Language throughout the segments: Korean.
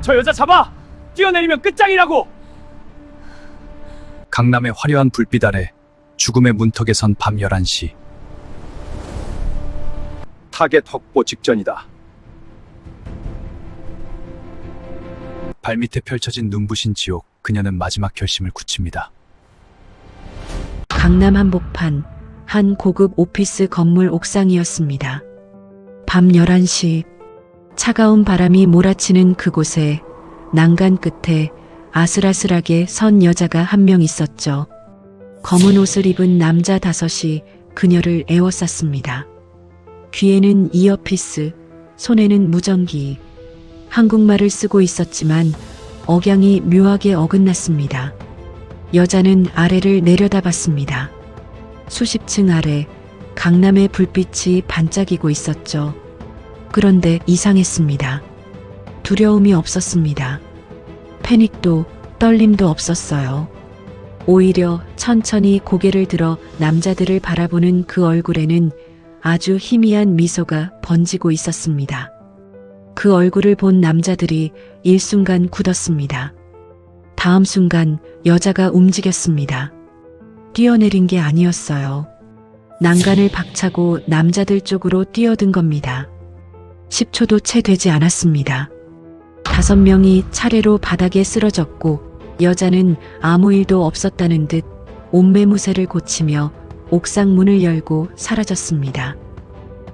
저 여자 잡아! 뛰어내리면 끝장이라고! 강남의 화려한 불빛 아래 죽음의 문턱에 선 밤 11시. 타겟 확보 직전이다. 발밑에 펼쳐진 눈부신 지옥. 그녀는 마지막 결심을 굳힙니다. 강남 한복판 한 고급 오피스 건물 옥상이었습니다. 밤 11시 차가운 바람이 몰아치는 그곳에 난간 끝에 아슬아슬하게 선 여자가 한 명 있었죠. 검은 옷을 입은 남자 5이 그녀를 에워쌌습니다. 귀에는 이어피스, 손에는 무전기. 한국말을 쓰고 있었지만 억양이 묘하게 어긋났습니다. 여자는 아래를 내려다봤습니다. 수십 층 아래 강남의 불빛이 반짝이고 있었죠. 그런데 이상했습니다. 두려움이 없었습니다. 패닉도 떨림도 없었어요. 오히려 천천히 고개를 들어 남자들을 바라보는 그 얼굴에는 아주 희미한 미소가 번지고 있었습니다. 그 얼굴을 본 남자들이 일순간 굳었습니다. 다음 순간 여자가 움직였습니다. 뛰어내린 게 아니었어요. 난간을 박차고 남자들 쪽으로 뛰어든 겁니다. 10초도 채 되지 않았습니다. 5명이 차례로 바닥에 쓰러졌고 여자는 아무 일도 없었다는 듯 옷매무새를 고치며 옥상 문을 열고 사라졌습니다.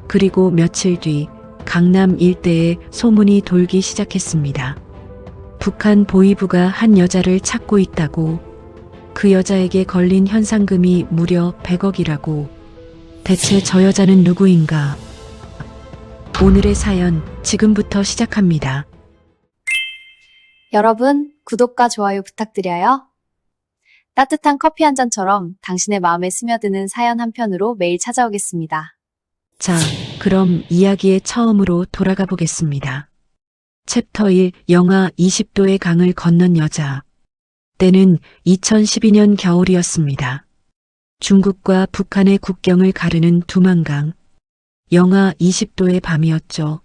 그리고 며칠 뒤 강남 일대에 소문이 돌기 시작했습니다. 북한 보위부가 한 여자를 찾고 있다고, 그 여자에게 걸린 현상금이 무려 100억이라고. 대체 저 여자는 누구인가? 오늘의 사연 지금부터 시작합니다. 여러분, 구독과 좋아요 부탁드려요. 따뜻한 커피 한 잔처럼 당신의 마음에 스며드는 사연 한 편으로 매일 찾아오겠습니다. 자, 그럼 이야기의 처음으로 돌아가 보겠습니다. 챕터 1, 영하 20도의 강을 건넌 여자. 때는 2012년 겨울이었습니다. 중국과 북한의 국경을 가르는 두만강. 영하 20도의 밤이었죠.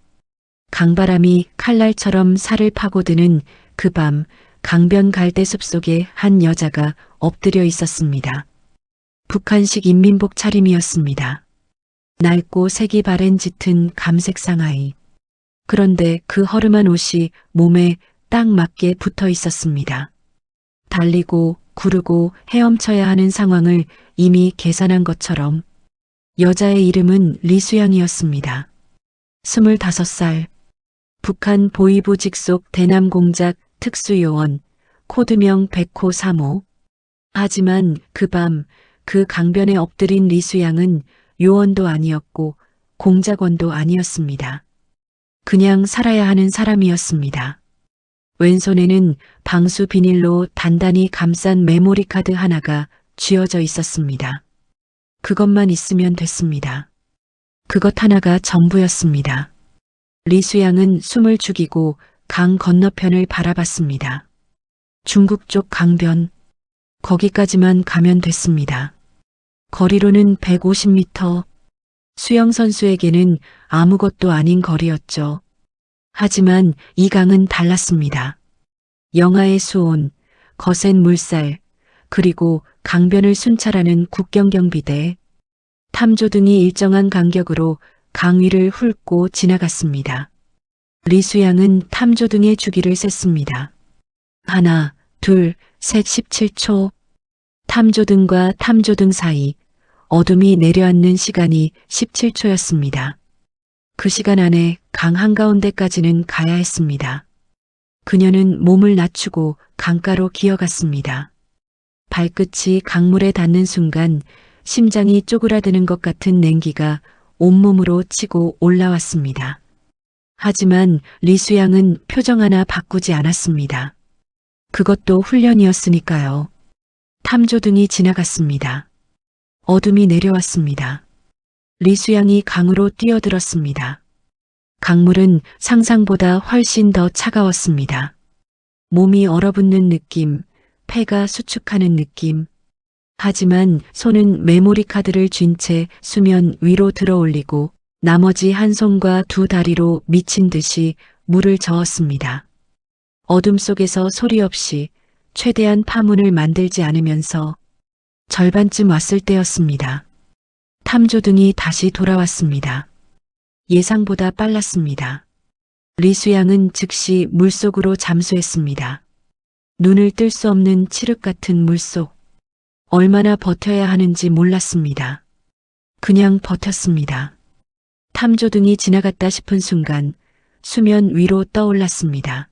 강바람이 칼날처럼 살을 파고드는 그 밤, 강변 갈대숲 속에 한 여자가 엎드려 있었습니다. 북한식 인민복 차림이었습니다. 낡고 색이 바랜 짙은 감색 상하이. 그런데 그 허름한 옷이 몸에 딱 맞게 붙어 있었습니다. 달리고 구르고 헤엄쳐야 하는 상황을 이미 계산한 것처럼. 여자의 이름은 리수양이었습니다. 25살. 북한 보위부 직속 대남공작 특수요원, 코드명 100호 3호. 하지만 그 밤, 그 강변에 엎드린 리수양은 요원도 아니었고 공작원도 아니었습니다. 그냥 살아야 하는 사람이었습니다. 왼손에는 방수 비닐로 단단히 감싼 메모리 카드 하나가 쥐어져 있었습니다. 그것만 있으면 됐습니다. 그것 하나가 전부였습니다. 리수양은 숨을 죽이고 강 건너편을 바라봤습니다. 중국 쪽 강변. 거기까지만 가면 됐습니다. 거리로는 150m. 수영선수에게는 아무것도 아닌 거리였죠. 하지만 이 강은 달랐습니다. 영하의 수온, 거센 물살, 그리고 강변을 순찰하는 국경경비대, 탐조등이 일정한 간격으로 강 위를 훑고 지나갔습니다. 리수양은 탐조등의 주기를 셌습니다. 하나, 둘, 셋 17초. 탐조등과 탐조등 사이 어둠이 내려앉는 시간이 17초였습니다. 그 시간 안에 강 한가운데까지는 가야 했습니다. 그녀는 몸을 낮추고 강가로 기어갔습니다. 발끝이 강물에 닿는 순간 심장이 쪼그라드는 것 같은 냉기가 온몸으로 치고 올라왔습니다. 하지만 리수양은 표정 하나 바꾸지 않았습니다. 그것도 훈련이었으니까요. 탐조등이 지나갔습니다. 어둠이 내려왔습니다. 리수양이 강으로 뛰어들었습니다. 강물은 상상보다 훨씬 더 차가웠습니다. 몸이 얼어붙는 느낌, 폐가 수축하는 느낌. 하지만 손은 메모리 카드를 쥔 채 수면 위로 들어올리고 나머지 한 손과 두 다리로 미친 듯이 물을 저었습니다. 어둠 속에서 소리 없이 최대한 파문을 만들지 않으면서 절반쯤 왔을 때였습니다. 탐조등이 다시 돌아왔습니다. 예상보다 빨랐습니다. 리수양은 즉시 물속으로 잠수했습니다. 눈을 뜰 수 없는 칠흑 같은 물속. 얼마나 버텨야 하는지 몰랐습니다. 그냥 버텼습니다. 탐조등이 지나갔다 싶은 순간 수면 위로 떠올랐습니다.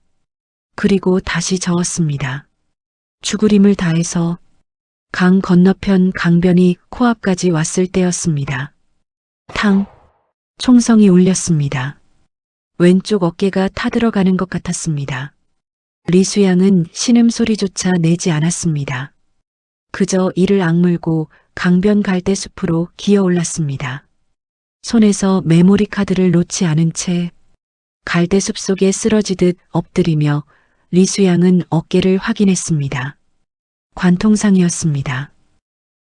그리고 다시 저었습니다. 죽으림을 다해서 강 건너편 강변이 코앞까지 왔을 때였습니다. 탕! 총성이 울렸습니다. 왼쪽 어깨가 타들어가는 것 같았습니다. 리수양은 신음소리조차 내지 않았습니다. 그저 이를 악물고 강변 갈대숲으로 기어올랐습니다. 손에서 메모리 카드를 놓지 않은 채 갈대숲 속에 쓰러지듯 엎드리며 리수양은 어깨를 확인했습니다. 관통상이었습니다.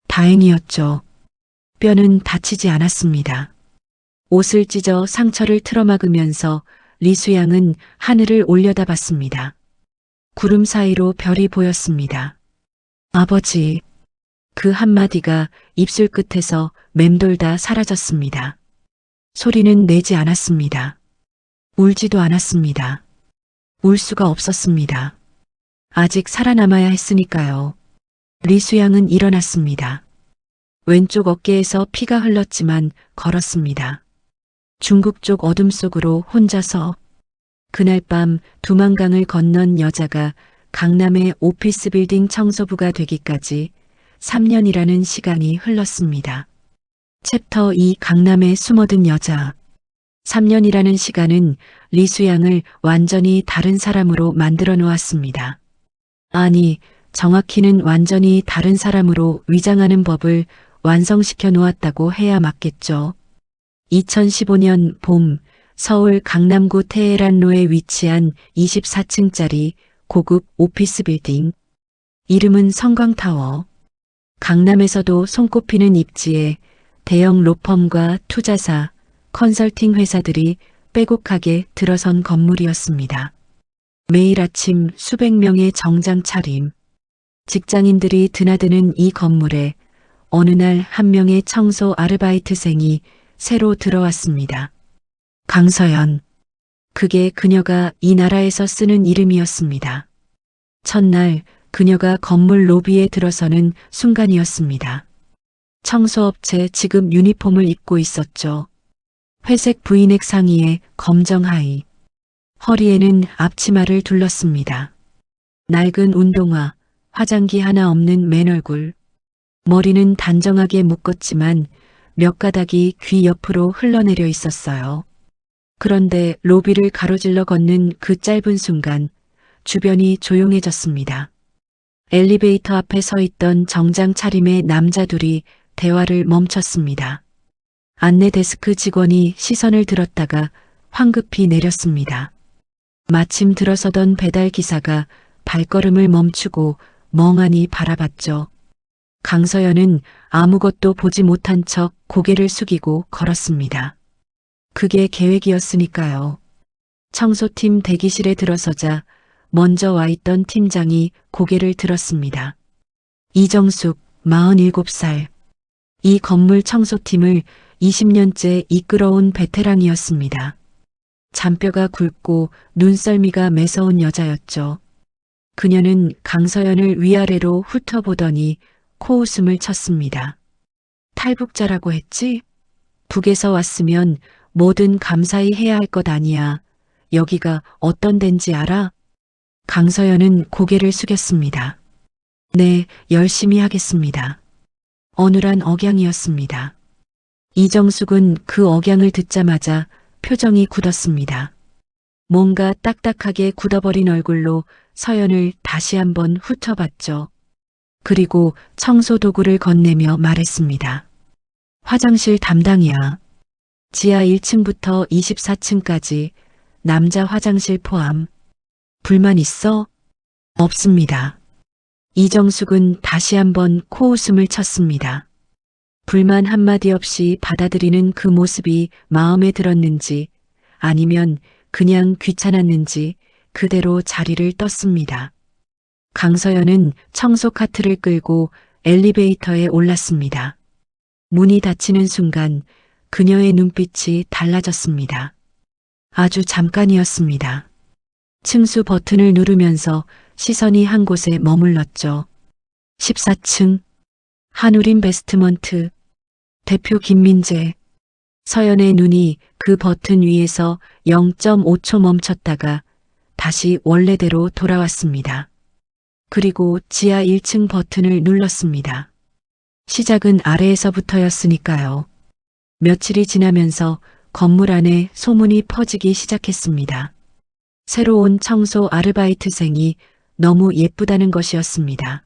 다행이었죠. 뼈는 다치지 않았습니다. 옷을 찢어 상처를 틀어막으면서 리수양은 하늘을 올려다봤습니다. 구름 사이로 별이 보였습니다. 아버지. 그 한마디가 입술 끝에서 맴돌다 사라졌습니다. 소리는 내지 않았습니다. 울지도 않았습니다. 울 수가 없었습니다. 아직 살아남아야 했으니까요. 리수양은 일어났습니다. 왼쪽 어깨에서 피가 흘렀지만 걸었습니다. 중국 쪽 어둠 속으로 혼자서 그날 밤 두만강을 건넌 여자가 강남의 오피스 빌딩 청소부가 되기까지 3년이라는 시간이 흘렀습니다. 챕터 2 강남에 숨어든 여자. 3년이라는 시간은 리수양을 완전히 다른 사람으로 만들어 놓았습니다. 아니, 정확히는 완전히 다른 사람으로 위장하는 법을 완성시켜 놓았다고 해야 맞겠죠. 2015년 봄 서울 강남구 테헤란로에 위치한 24층짜리 고급 오피스 빌딩. 이름은 성광타워. 강남에서도 손꼽히는 입지에 대형 로펌과 투자사, 컨설팅 회사들이 빼곡하게 들어선 건물이었습니다. 매일 아침 수백 명의 정장 차림. 직장인들이 드나드는 이 건물에 어느 날 한 명의 청소 아르바이트생이 새로 들어왔습니다. 강서연. 그게 그녀가 이 나라에서 쓰는 이름이었습니다. 첫날 그녀가 건물 로비에 들어서는 순간이었습니다. 청소업체 지급 유니폼을 입고 있었죠. 회색 브이넥 상의에 검정 하의. 허리에는 앞치마를 둘렀습니다. 낡은 운동화, 화장기 하나 없는 맨얼굴. 머리는 단정하게 묶었지만 몇 가닥이 귀 옆으로 흘러내려 있었어요. 그런데 로비를 가로질러 걷는 그 짧은 순간 주변이 조용해졌습니다. 엘리베이터 앞에 서 있던 정장 차림의 남자 둘이 대화를 멈췄습니다. 안내 데스크 직원이 시선을 들었다가 황급히 내렸습니다. 마침 들어서던 배달 기사가 발걸음을 멈추고 멍하니 바라봤죠. 강서연은 아무것도 보지 못한 척 고개를 숙이고 걸었습니다. 그게 계획이었으니까요. 청소팀 대기실에 들어서자 먼저 와 있던 팀장이 고개를 들었습니다. 이정숙, 47살. 이 건물 청소팀을 20년째 이끌어온 베테랑이었습니다. 잔뼈가 굵고 눈썰미가 매서운 여자였죠. 그녀는 강서연을 위아래로 훑어보더니 코웃음을 쳤습니다. 탈북자라고 했지? 북에서 왔으면 뭐든 감사히 해야 할 것 아니야. 여기가 어떤 데인지 알아? 강서연은 고개를 숙였습니다. 네, 열심히 하겠습니다. 어눌한 억양이었습니다. 이정숙은 그 억양을 듣자마자 표정이 굳었습니다. 뭔가 딱딱하게 굳어버린 얼굴로 서연을 다시 한번 훑어봤죠. 그리고 청소 도구를 건네며 말했습니다. 화장실 담당이야. 지하 1층부터 24층까지 남자 화장실 포함. 불만 있어? 없습니다. 이정숙은 다시 한번 코웃음을 쳤습니다. 불만 한마디 없이 받아들이는 그 모습이 마음에 들었는지 아니면 그냥 귀찮았는지 그대로 자리를 떴습니다. 강서연은 청소 카트를 끌고 엘리베이터에 올랐습니다. 문이 닫히는 순간 그녀의 눈빛이 달라졌습니다. 아주 잠깐이었습니다. 층수 버튼을 누르면서 시선이 한 곳에 머물렀죠. 14층 한울인베스트먼트 대표 김민재. 서연의 눈이 그 버튼 위에서 0.5초 멈췄다가 다시 원래대로 돌아왔습니다. 그리고 지하 1층 버튼을 눌렀습니다. 시작은 아래에서부터였으니까요. 며칠이 지나면서 건물 안에 소문이 퍼지기 시작했습니다. 새로운 청소 아르바이트생이 너무 예쁘다는 것이었습니다.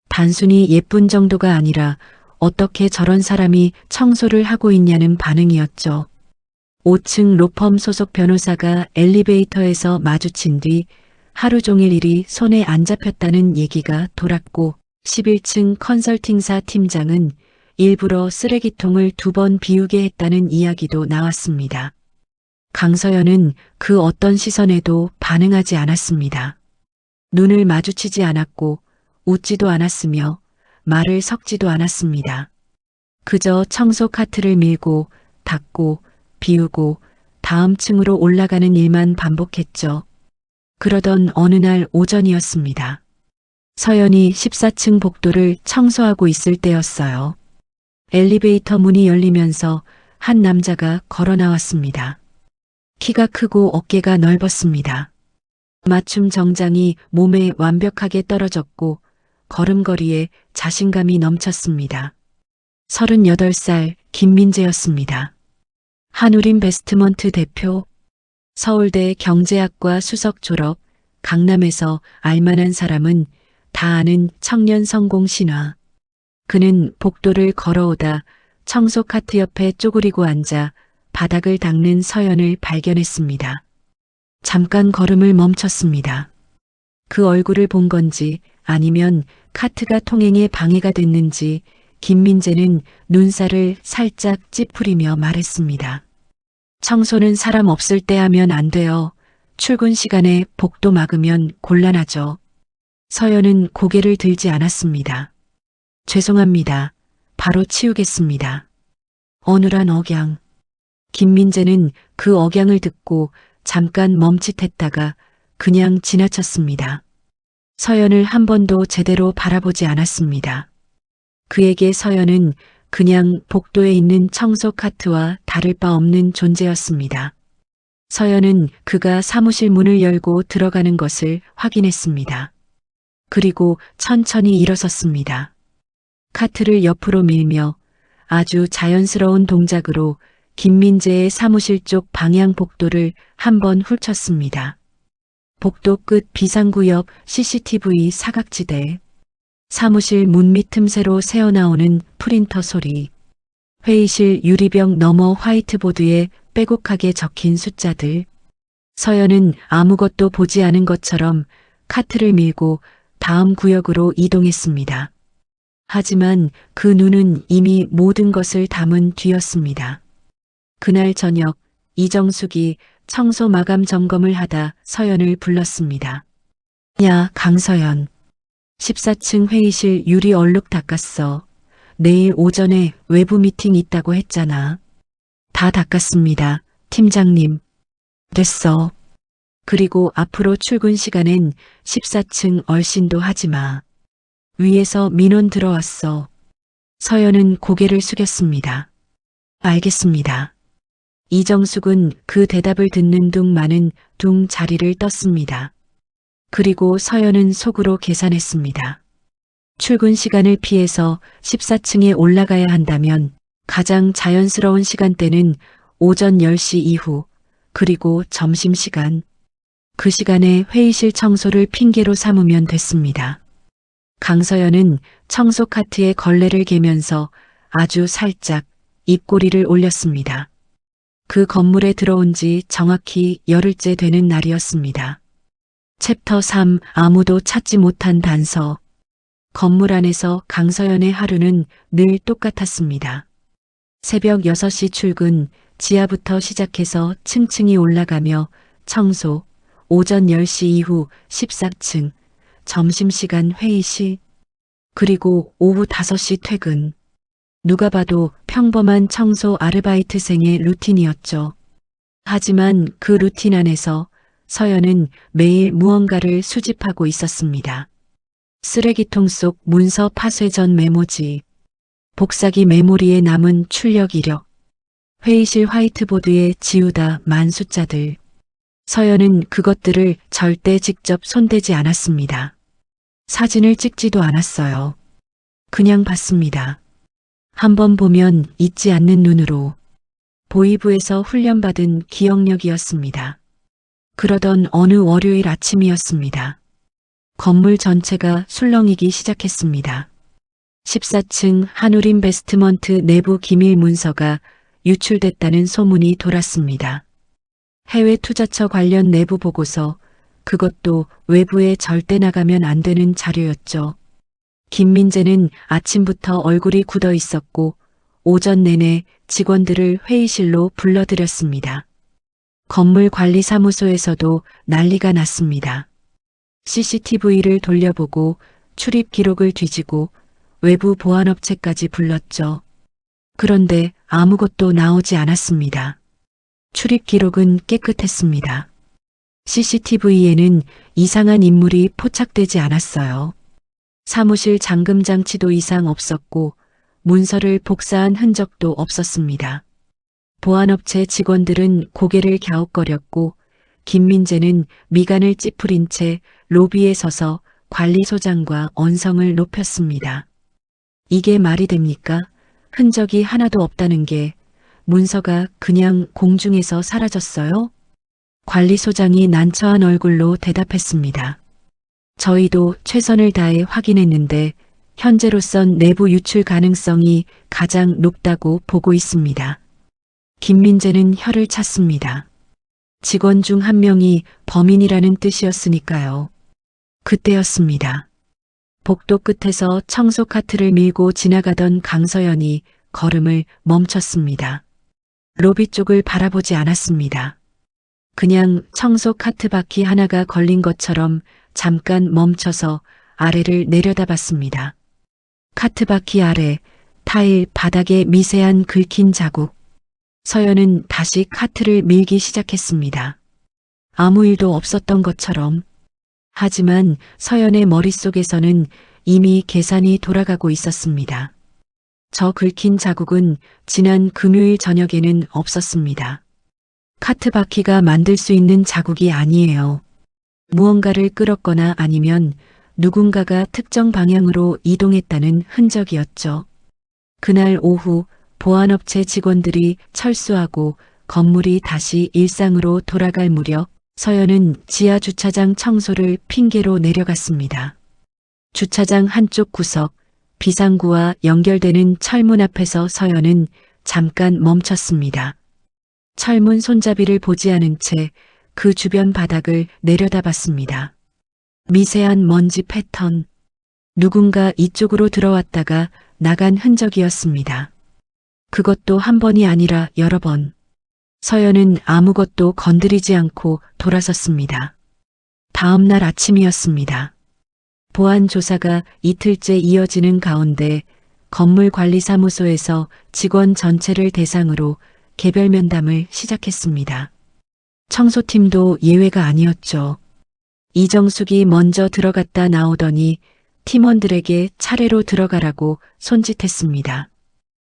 단순히 예쁜 정도가 아니라 어떻게 저런 사람이 청소를 하고 있냐는 반응이었죠. 5층 로펌 소속 변호사가 엘리베이터에서 마주친 뒤 하루 종일 일이 손에 안 잡혔다는 얘기가 돌았고 11층 컨설팅사 팀장은 일부러 쓰레기통을 2번 비우게 했다는 이야기도 나왔습니다. 강서연은 그 어떤 시선에도 반응하지 않았습니다. 눈을 마주치지 않았고 웃지도 않았으며 말을 섞지도 않았습니다. 그저 청소 카트를 밀고 닫고 비우고 다음 층으로 올라가는 일만 반복했죠. 그러던 어느 날 오전이었습니다. 서연이 14층 복도를 청소하고 있을 때였어요. 엘리베이터 문이 열리면서 한 남자가 걸어 나왔습니다. 키가 크고 어깨가 넓었습니다. 맞춤 정장이 몸에 완벽하게 떨어졌고 걸음걸이에 자신감이 넘쳤습니다. 38살 김민재였습니다. 한울인베스트먼트 대표, 서울대 경제학과 수석 졸업, 강남에서 알만한 사람은 다 아는 청년 성공 신화. 그는 복도를 걸어오다 청소 카트 옆에 쪼그리고 앉아 바닥을 닦는 서연을 발견했습니다. 잠깐 걸음을 멈췄습니다. 그 얼굴을 본 건지 아니면 카트가 통행에 방해가 됐는지 김민재는 눈살을 살짝 찌푸리며 말했습니다. 청소는 사람 없을 때 하면 안 돼요. 출근 시간에 복도 막으면 곤란하죠. 서연은 고개를 들지 않았습니다. 죄송합니다. 바로 치우겠습니다. 어눌한 억양. 김민재는 그 억양을 듣고 잠깐 멈칫했다가 그냥 지나쳤습니다. 서연을 한 번도 제대로 바라보지 않았습니다. 그에게 서연은 그냥 복도에 있는 청소 카트와 다를 바 없는 존재였습니다. 서연은 그가 사무실 문을 열고 들어가는 것을 확인했습니다. 그리고 천천히 일어섰습니다. 카트를 옆으로 밀며 아주 자연스러운 동작으로 김민재의 사무실 쪽 방향 복도를 한번 훑었습니다. 복도 끝 비상구 옆 CCTV 사각지대. 사무실 문 밑 틈새로 새어나오는 프린터 소리. 회의실 유리병 너머 화이트보드에 빼곡하게 적힌 숫자들. 서연은 아무것도 보지 않은 것처럼 카트를 밀고 다음 구역으로 이동했습니다. 하지만 그 눈은 이미 모든 것을 담은 뒤였습니다. 그날 저녁 이정숙이 청소 마감 점검을 하다 서연을 불렀습니다. 야, 강서연. 14층 회의실 유리 얼룩 닦았어. 내일 오전에 외부 미팅 있다고 했잖아. 다 닦았습니다, 팀장님. 됐어. 그리고 앞으로 출근 시간엔 14층 얼씬도 하지 마. 위에서 민원 들어왔어. 서연은 고개를 숙였습니다. 알겠습니다. 이정숙은 그 대답을 듣는 둥마는 둥 자리를 떴습니다. 그리고 서연은 속으로 계산했습니다. 출근 시간을 피해서 14층에 올라가야 한다면 가장 자연스러운 시간대는 오전 10시 이후, 그리고 점심시간. 그 시간에 회의실 청소를 핑계로 삼으면 됐습니다. 강서연은 청소 카트에 걸레를 개면서 아주 살짝 입꼬리를 올렸습니다. 그 건물에 들어온 지 정확히 열흘째 되는 날이었습니다. 챕터 3 아무도 찾지 못한 단서. 건물 안에서 강서연의 하루는 늘 똑같았습니다. 새벽 6시 출근, 지하부터 시작해서 층층이 올라가며 청소, 오전 10시 이후 14층, 점심시간 회의실, 그리고 오후 5시 퇴근. 누가 봐도 평범한 청소 아르바이트생의 루틴이었죠. 하지만 그 루틴 안에서 서연은 매일 무언가를 수집하고 있었습니다. 쓰레기통 속 문서 파쇄 전 메모지, 복사기 메모리에 남은 출력 이력, 회의실 화이트보드에 지우다 만 숫자들. 서연은 그것들을 절대 직접 손대지 않았습니다. 사진을 찍지도 않았어요. 그냥 봤습니다. 한번 보면 잊지 않는 눈으로. 보이부에서 훈련받은 기억력이었습니다. 그러던 어느 월요일 아침이었습니다. 건물 전체가 술렁이기 시작했습니다. 14층 한울인베스트먼트 내부 기밀 문서가 유출됐다는 소문이 돌았습니다. 해외 투자처 관련 내부 보고서, 그것도 외부에 절대 나가면 안 되는 자료였죠. 김민재는 아침부터 얼굴이 굳어 있었고 오전 내내 직원들을 회의실로 불러들였습니다. 건물 관리 사무소에서도 난리가 났습니다. CCTV를 돌려보고 출입 기록을 뒤지고 외부 보안업체까지 불렀죠. 그런데 아무것도 나오지 않았습니다. 출입 기록은 깨끗했습니다. CCTV에는 이상한 인물이 포착되지 않았어요. 사무실 잠금 장치도 이상 없었고 문서를 복사한 흔적도 없었습니다. 보안업체 직원들은 고개를 갸웃거렸고 김민재는 미간을 찌푸린 채 로비에 서서 관리소장과 언성을 높였습니다. 이게 말이 됩니까? 흔적이 하나도 없다는 게, 문서가 그냥 공중에서 사라졌어요? 관리소장이 난처한 얼굴로 대답했습니다. 저희도 최선을 다해 확인했는데 현재로선 내부 유출 가능성이 가장 높다고 보고 있습니다. 김민재는 혀를 찼습니다. 직원 중 한 명이 범인이라는 뜻이었으니까요. 그때였습니다. 복도 끝에서 청소 카트를 밀고 지나가던 강서연이 걸음을 멈췄습니다. 로비 쪽을 바라보지 않았습니다. 그냥 청소 카트 바퀴 하나가 걸린 것처럼 잠깐 멈춰서 아래를 내려다봤습니다. 카트 바퀴 아래 타일 바닥에 미세한 긁힌 자국. 서연은 다시 카트를 밀기 시작했습니다. 아무 일도 없었던 것처럼. 하지만 서연의 머릿속에서는 이미 계산이 돌아가고 있었습니다. 저 긁힌 자국은 지난 금요일 저녁에는 없었습니다. 카트 바퀴가 만들 수 있는 자국이 아니에요. 무언가를 끌었거나 아니면 누군가가 특정 방향으로 이동했다는 흔적이었죠. 그날 오후 보안업체 직원들이 철수하고 건물이 다시 일상으로 돌아갈 무렵 서연은 지하 주차장 청소를 핑계로 내려갔습니다. 주차장 한쪽 구석, 비상구와 연결되는 철문 앞에서 서연은 잠깐 멈췄습니다. 철문 손잡이를 보지 않은 채 그 주변 바닥을 내려다봤습니다. 미세한 먼지 패턴. 누군가 이쪽으로 들어왔다가 나간 흔적이었습니다. 그것도 한 번이 아니라 여러 번. 서연은 아무것도 건드리지 않고 돌아섰습니다. 다음 날 아침이었습니다. 보안 조사가 이틀째 이어지는 가운데 건물관리사무소에서 직원 전체를 대상으로 개별 면담을 시작했습니다. 청소팀도 예외가 아니었죠. 이정숙이 먼저 들어갔다 나오더니 팀원들에게 차례로 들어가라고 손짓했습니다.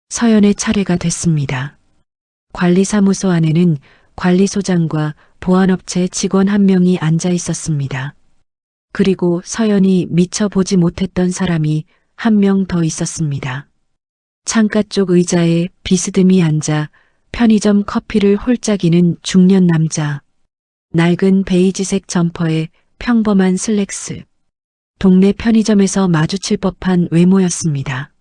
서연의 차례가 됐습니다. 관리사무소 안에는 관리소장과 보안업체 직원 한 명이 앉아 있었습니다. 그리고 서연이 미처 보지 못했던 사람이 한 명 더 있었습니다. 창가 쪽 의자에 비스듬히 앉아 편의점 커피를 홀짝이는 중년 남자. 낡은 베이지색 점퍼에 평범한 슬랙스. 동네 편의점에서 마주칠 법한 외모였습니다.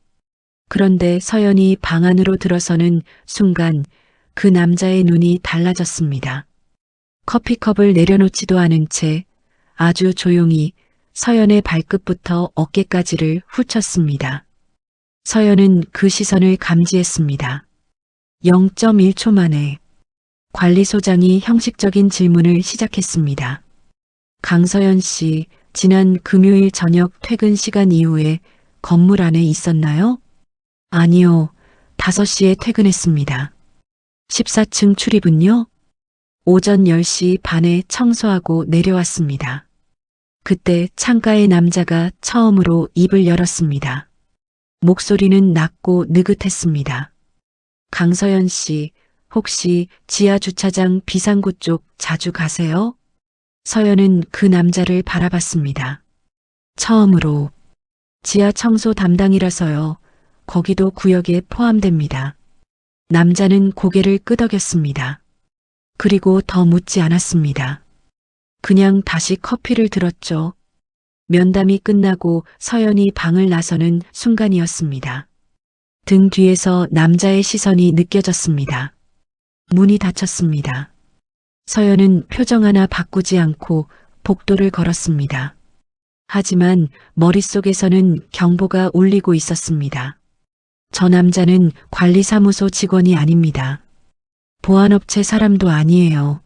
그런데 서연이 방 안으로 들어서는 순간 그 남자의 눈이 달라졌습니다. 커피컵을 내려놓지도 않은 채 아주 조용히 서연의 발끝부터 어깨까지를 훑었습니다. 서연은 그 시선을 감지했습니다. 0.1초 만에 관리소장이 형식적인 질문을 시작했습니다. 강서연 씨, 지난 금요일 저녁 퇴근 시간 이후에 건물 안에 있었나요? 아니요. 5시에 퇴근했습니다. 14층 출입은요? 오전 10시 반에 청소하고 내려왔습니다. 그때 창가에 남자가 처음으로 입을 열었습니다. 목소리는 낮고 느긋했습니다. 강서연 씨, 혹시 지하 주차장 비상구 쪽 자주 가세요? 서연은 그 남자를 바라봤습니다. 처음으로 지하 청소 담당이라서요. 거기도 구역에 포함됩니다. 남자는 고개를 끄덕였습니다. 그리고 더 묻지 않았습니다. 그냥 다시 커피를 들었죠. 면담이 끝나고 서연이 방을 나서는 순간이었습니다. 등 뒤에서 남자의 시선이 느껴졌습니다. 문이 닫혔습니다. 서연은 표정 하나 바꾸지 않고 복도를 걸었습니다. 하지만 머릿속에서는 경보가 울리고 있었습니다. 저 남자는 관리사무소 직원이 아닙니다. 보안업체 사람도 아니에요.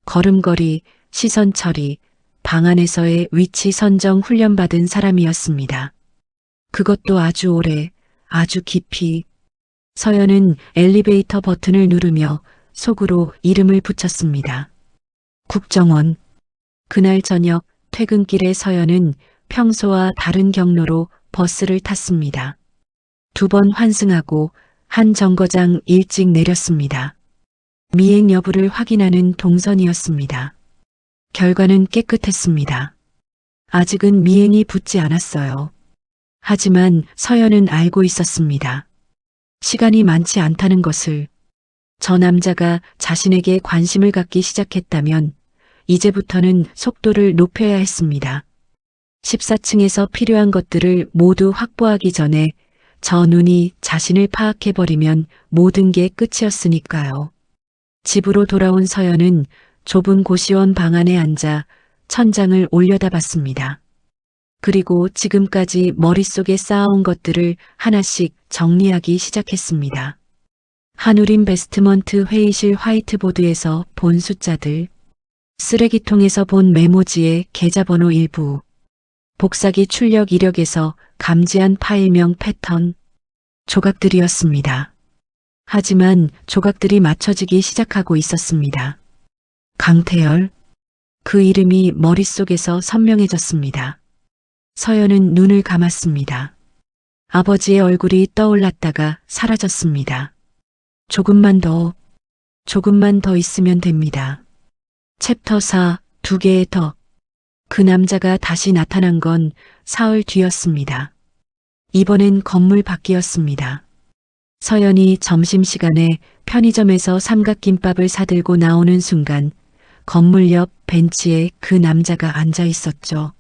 걸음걸이, 시선 처리, 방 안에서의 위치 선정 훈련받은 사람이었습니다. 그것도 아주 오래, 아주 깊이. 서연은 엘리베이터 버튼을 누르며 속으로 이름을 붙였습니다. 국정원. 그날 저녁 퇴근길에 서연은 평소와 다른 경로로 버스를 탔습니다. 2번 환승하고 한 정거장 일찍 내렸습니다. 미행 여부를 확인하는 동선이었습니다. 결과는 깨끗했습니다. 아직은 미행이 붙지 않았어요. 하지만 서연은 알고 있었습니다. 시간이 많지 않다는 것을. 저 남자가 자신에게 관심을 갖기 시작했다면 이제부터는 속도를 높여야 했습니다. 14층에서 필요한 것들을 모두 확보하기 전에 저 눈이 자신을 파악해버리면 모든 게 끝이었으니까요. 집으로 돌아온 서연은 좁은 고시원 방 안에 앉아 천장을 올려다봤습니다. 그리고 지금까지 머릿속에 쌓아온 것들을 하나씩 정리하기 시작했습니다. 한우림 베스트먼트 회의실 화이트보드에서 본 숫자들, 쓰레기통에서 본 메모지의 계좌번호 일부, 복사기 출력 이력에서 감지한 파일명 패턴, 조각들이었습니다. 하지만 조각들이 맞춰지기 시작하고 있었습니다. 강태열, 그 이름이 머릿속에서 선명해졌습니다. 서연은 눈을 감았습니다. 아버지의 얼굴이 떠올랐다가 사라졌습니다. 조금만 더 있으면 됩니다. 챕터 4, 2개의 더. 그 남자가 다시 나타난 건 사흘 뒤였습니다. 이번엔 건물 밖이었습니다. 서연이 점심시간에 편의점에서 삼각김밥을 사들고 나오는 순간 건물 옆 벤치에 그 남자가 앉아 있었죠.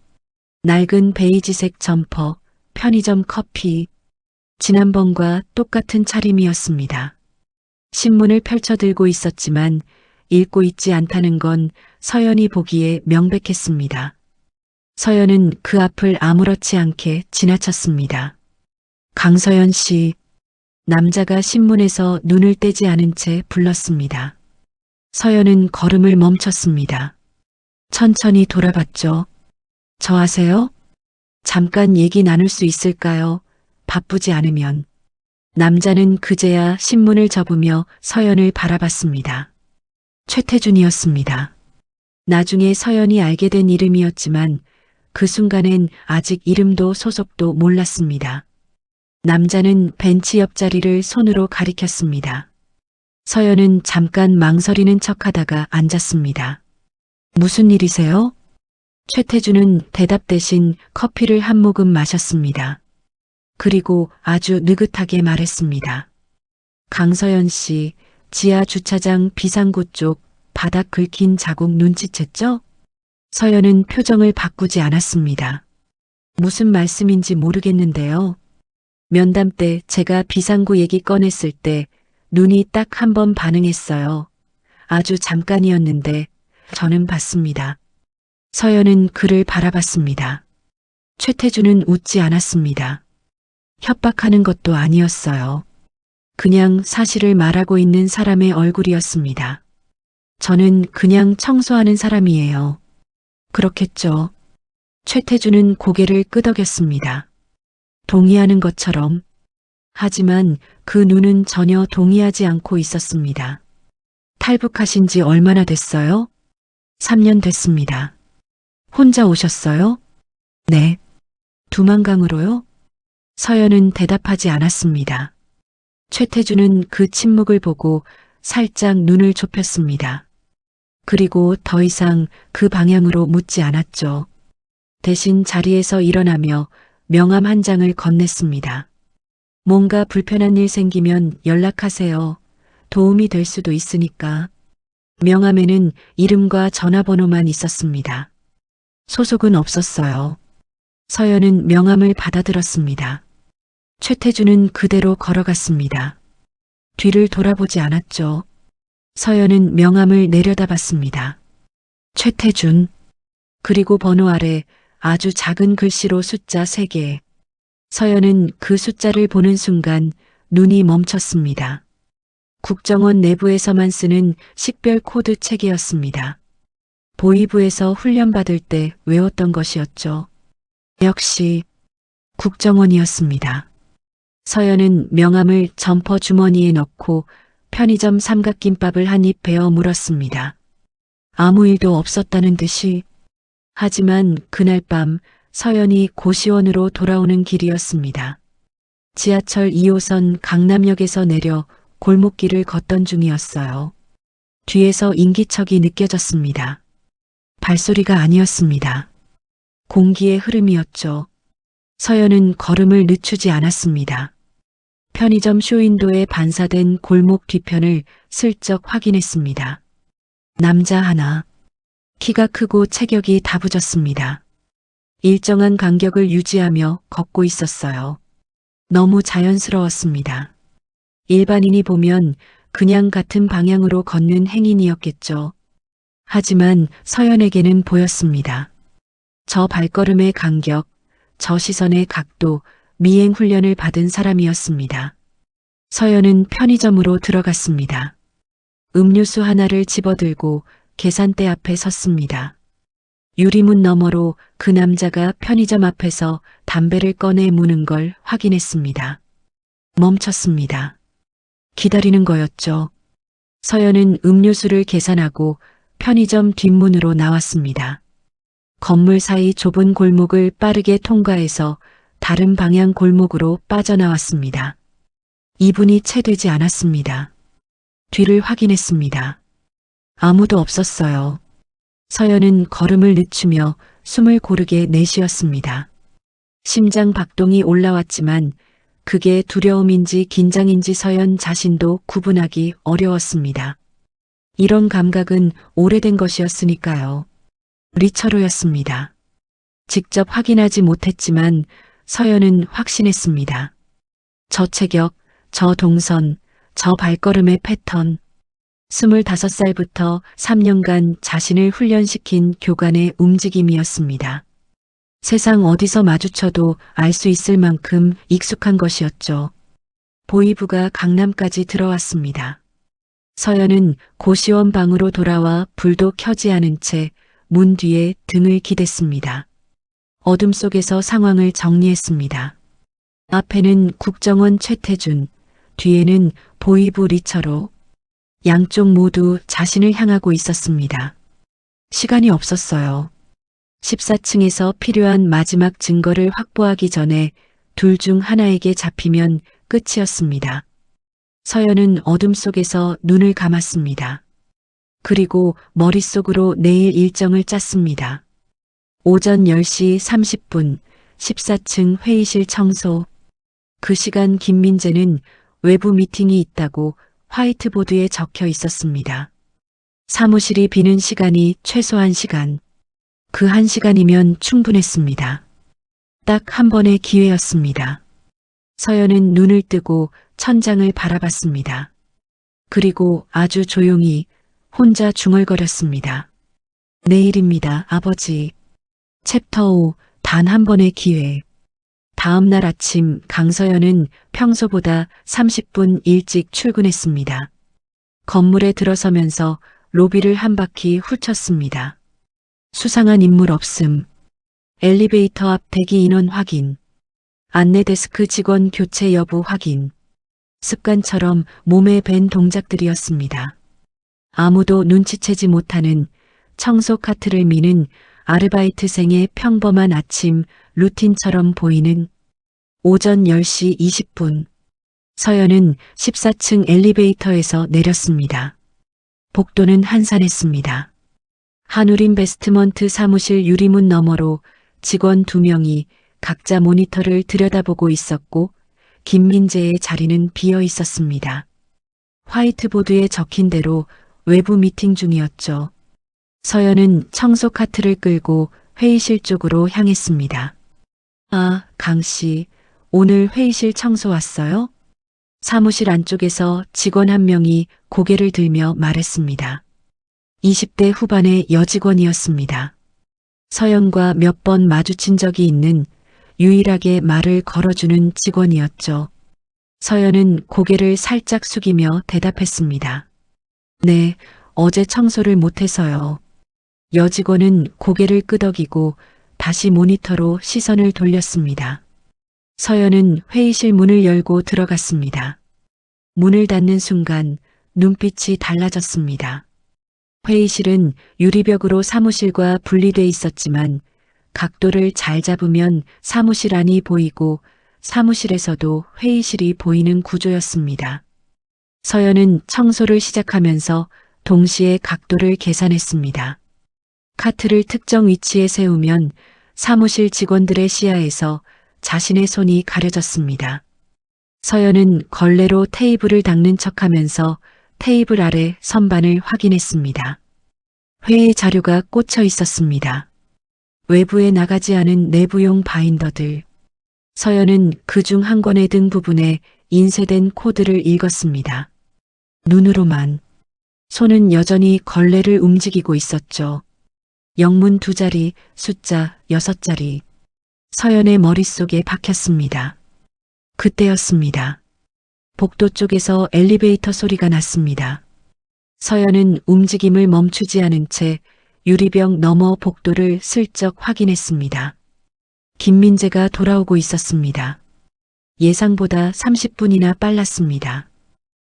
낡은 베이지색 점퍼, 편의점 커피. 지난번과 똑같은 차림이었습니다. 신문을 펼쳐들고 있었지만 읽고 있지 않다는 건 서연이 보기에 명백했습니다. 서연은 그 앞을 아무렇지 않게 지나쳤습니다. 강서연 씨, 남자가 신문에서 눈을 떼지 않은 채 불렀습니다. 서연은 걸음을 멈췄습니다. 천천히 돌아봤죠. 저 아세요? 잠깐 얘기 나눌 수 있을까요? 바쁘지 않으면. 남자는 그제야 신문을 접으며 서연을 바라봤습니다. 최태준이었습니다. 나중에 서연이 알게 된 이름이었지만 그 순간엔 아직 이름도 소속도 몰랐습니다. 남자는 벤치 옆자리를 손으로 가리켰습니다. 서연은 잠깐 망설이는 척하다가 앉았습니다. 무슨 일이세요? 최태준은 대답 대신 커피를 한 모금 마셨습니다. 그리고 아주 느긋하게 말했습니다. 강서연 씨, 지하 주차장 비상구 쪽 바닥 긁힌 자국 눈치챘죠? 서연은 표정을 바꾸지 않았습니다. 무슨 말씀인지 모르겠는데요. 면담 때 제가 비상구 얘기 꺼냈을 때 눈이 딱 한 번 반응했어요. 아주 잠깐이었는데 저는 봤습니다. 서연은 그를 바라봤습니다. 최태준은 웃지 않았습니다. 협박하는 것도 아니었어요. 그냥 사실을 말하고 있는 사람의 얼굴이었습니다. 저는 그냥 청소하는 사람이에요. 그렇겠죠. 최태준은 고개를 끄덕였습니다. 동의하는 것처럼. 하지만 그 눈은 전혀 동의하지 않고 있었습니다. 탈북하신 지 얼마나 됐어요? 3년 됐습니다. 혼자 오셨어요? 네. 두만강으로요? 서연은 대답하지 않았습니다. 최태준은 그 침묵을 보고 살짝 눈을 좁혔습니다. 그리고 더 이상 그 방향으로 묻지 않았죠. 대신 자리에서 일어나며 명함 한 장을 건넸습니다. 뭔가 불편한 일 생기면 연락하세요. 도움이 될 수도 있으니까. 명함에는 이름과 전화번호만 있었습니다. 소속은 없었어요. 서연은 명함을 받아들었습니다. 최태준은 그대로 걸어갔습니다. 뒤를 돌아보지 않았죠. 서연은 명함을 내려다봤습니다. 최태준. 그리고 번호 아래 아주 작은 글씨로 숫자 3개. 서연은 그 숫자를 보는 순간 눈이 멈췄습니다. 국정원 내부에서만 쓰는 식별 코드 체계였습니다. 보위부에서 훈련받을 때 외웠던 것이었죠. 역시 국정원이었습니다. 서연은 명함을 점퍼 주머니에 넣고 편의점 삼각김밥을 한 입 베어 물었습니다. 아무 일도 없었다는 듯이. 하지만 그날 밤 서연이 고시원으로 돌아오는 길이었습니다. 지하철 2호선 강남역에서 내려 골목길을 걷던 중이었어요. 뒤에서 인기척이 느껴졌습니다. 발소리가 아니었습니다. 공기의 흐름이었죠. 서연은 걸음을 늦추지 않았습니다. 편의점 쇼윈도에 반사된 골목 뒤편을 슬쩍 확인했습니다. 남자 하나. 키가 크고 체격이 다부졌습니다. 일정한 간격을 유지하며 걷고 있었어요. 너무 자연스러웠습니다. 일반인이 보면 그냥 같은 방향으로 걷는 행인이었겠죠. 하지만 서연에게는 보였습니다. 저 발걸음의 간격, 저 시선의 각도, 미행 훈련을 받은 사람이었습니다. 서연은 편의점으로 들어갔습니다. 음료수 하나를 집어들고 계산대 앞에 섰습니다. 유리문 너머로 그 남자가 편의점 앞에서 담배를 꺼내 무는 걸 확인했습니다. 멈췄습니다. 기다리는 거였죠. 서연은 음료수를 계산하고 편의점 뒷문으로 나왔습니다. 건물 사이 좁은 골목을 빠르게 통과해서 다른 방향 골목으로 빠져나왔습니다. 2분이 채 되지 않았습니다. 뒤를 확인했습니다. 아무도 없었어요. 서연은 걸음을 늦추며 숨을 고르게 내쉬었습니다. 심장 박동이 올라왔지만 그게 두려움인지 긴장인지 서연 자신도 구분하기 어려웠습니다. 이런 감각은 오래된 것이었으니까요. 리처로였습니다. 직접 확인하지 못했지만 서연은 확신했습니다. 저 체격, 저 동선, 저 발걸음의 패턴. 25살부터 3년간 자신을 훈련시킨 교관의 움직임이었습니다. 세상 어디서 마주쳐도 알 수 있을 만큼 익숙한 것이었죠. 보위부가 강남까지 들어왔습니다. 서연은 고시원 방으로 돌아와 불도 켜지 않은 채 문 뒤에 등을 기댔습니다. 어둠 속에서 상황을 정리했습니다. 앞에는 국정원 최태준, 뒤에는 보위부 리처로. 양쪽 모두 자신을 향하고 있었습니다. 시간이 없었어요. 14층에서 필요한 마지막 증거를 확보하기 전에 둘 중 하나에게 잡히면 끝이었습니다. 서연은 어둠 속에서 눈을 감았습니다. 그리고 머릿속으로 내일 일정을 짰습니다. 오전 10시 30분 14층 회의실 청소. 그 시간 김민재는 외부 미팅이 있다고 화이트보드에 적혀 있었습니다. 사무실이 비는 시간이 최소 1시간. 그 1시간이면 충분했습니다. 딱 한 번의 기회였습니다. 서연은 눈을 뜨고 천장을 바라봤습니다. 그리고 아주 조용히 혼자 중얼거렸습니다. 내일입니다, 아버지. 챕터 5, 단 한 번의 기회. 다음 날 아침 강서연은 평소보다 30분 일찍 출근했습니다. 건물에 들어서면서 로비를 한 바퀴 훑었습니다. 수상한 인물 없음. 엘리베이터 앞 대기 인원 확인. 안내 데스크 직원 교체 여부 확인. 습관처럼 몸에 밴 동작들이었습니다. 아무도 눈치채지 못하는 청소 카트를 미는 아르바이트생의 평범한 아침 루틴처럼 보이는 오전 10시 20분. 서연은 14층 엘리베이터에서 내렸습니다. 복도는 한산했습니다. 한울인베스트먼트 사무실 유리문 너머로 직원 2명이 각자 모니터를 들여다보고 있었고 김민재의 자리는 비어 있었습니다. 화이트보드에 적힌 대로 외부 미팅 중이었죠. 서연은 청소 카트를 끌고 회의실 쪽으로 향했습니다. 아, 강 씨, 오늘 회의실 청소 왔어요? 사무실 안쪽에서 직원 한 명이 고개를 들며 말했습니다. 20대 후반의 여직원이었습니다. 서연과 몇 번 마주친 적이 있는 유일하게 말을 걸어주는 직원이었죠. 서연은 고개를 살짝 숙이며 대답했습니다. 네, 어제 청소를 못해서요. 여직원은 고개를 끄덕이고 다시 모니터로 시선을 돌렸습니다. 서연은 회의실 문을 열고 들어갔습니다. 문을 닫는 순간 눈빛이 달라졌습니다. 회의실은 유리벽으로 사무실과 분리돼 있었지만 각도를 잘 잡으면 사무실 안이 보이고 사무실에서도 회의실이 보이는 구조였습니다. 서연은 청소를 시작하면서 동시에 각도를 계산했습니다. 카트를 특정 위치에 세우면 사무실 직원들의 시야에서 자신의 손이 가려졌습니다. 서연은 걸레로 테이블을 닦는 척하면서 테이블 아래 선반을 확인했습니다. 회의 자료가 꽂혀 있었습니다. 외부에 나가지 않은 내부용 바인더들. 서연은 그중 한 권의 등 부분에 인쇄된 코드를 읽었습니다. 눈으로만. 손은 여전히 걸레를 움직이고 있었죠. 영문 2자리, 숫자 6자리. 서연의 머릿속에 박혔습니다. 그때였습니다. 복도 쪽에서 엘리베이터 소리가 났습니다. 서연은 움직임을 멈추지 않은 채 유리병 너머 복도를 슬쩍 확인했습니다. 김민재가 돌아오고 있었습니다. 예상보다 30분이나 빨랐습니다.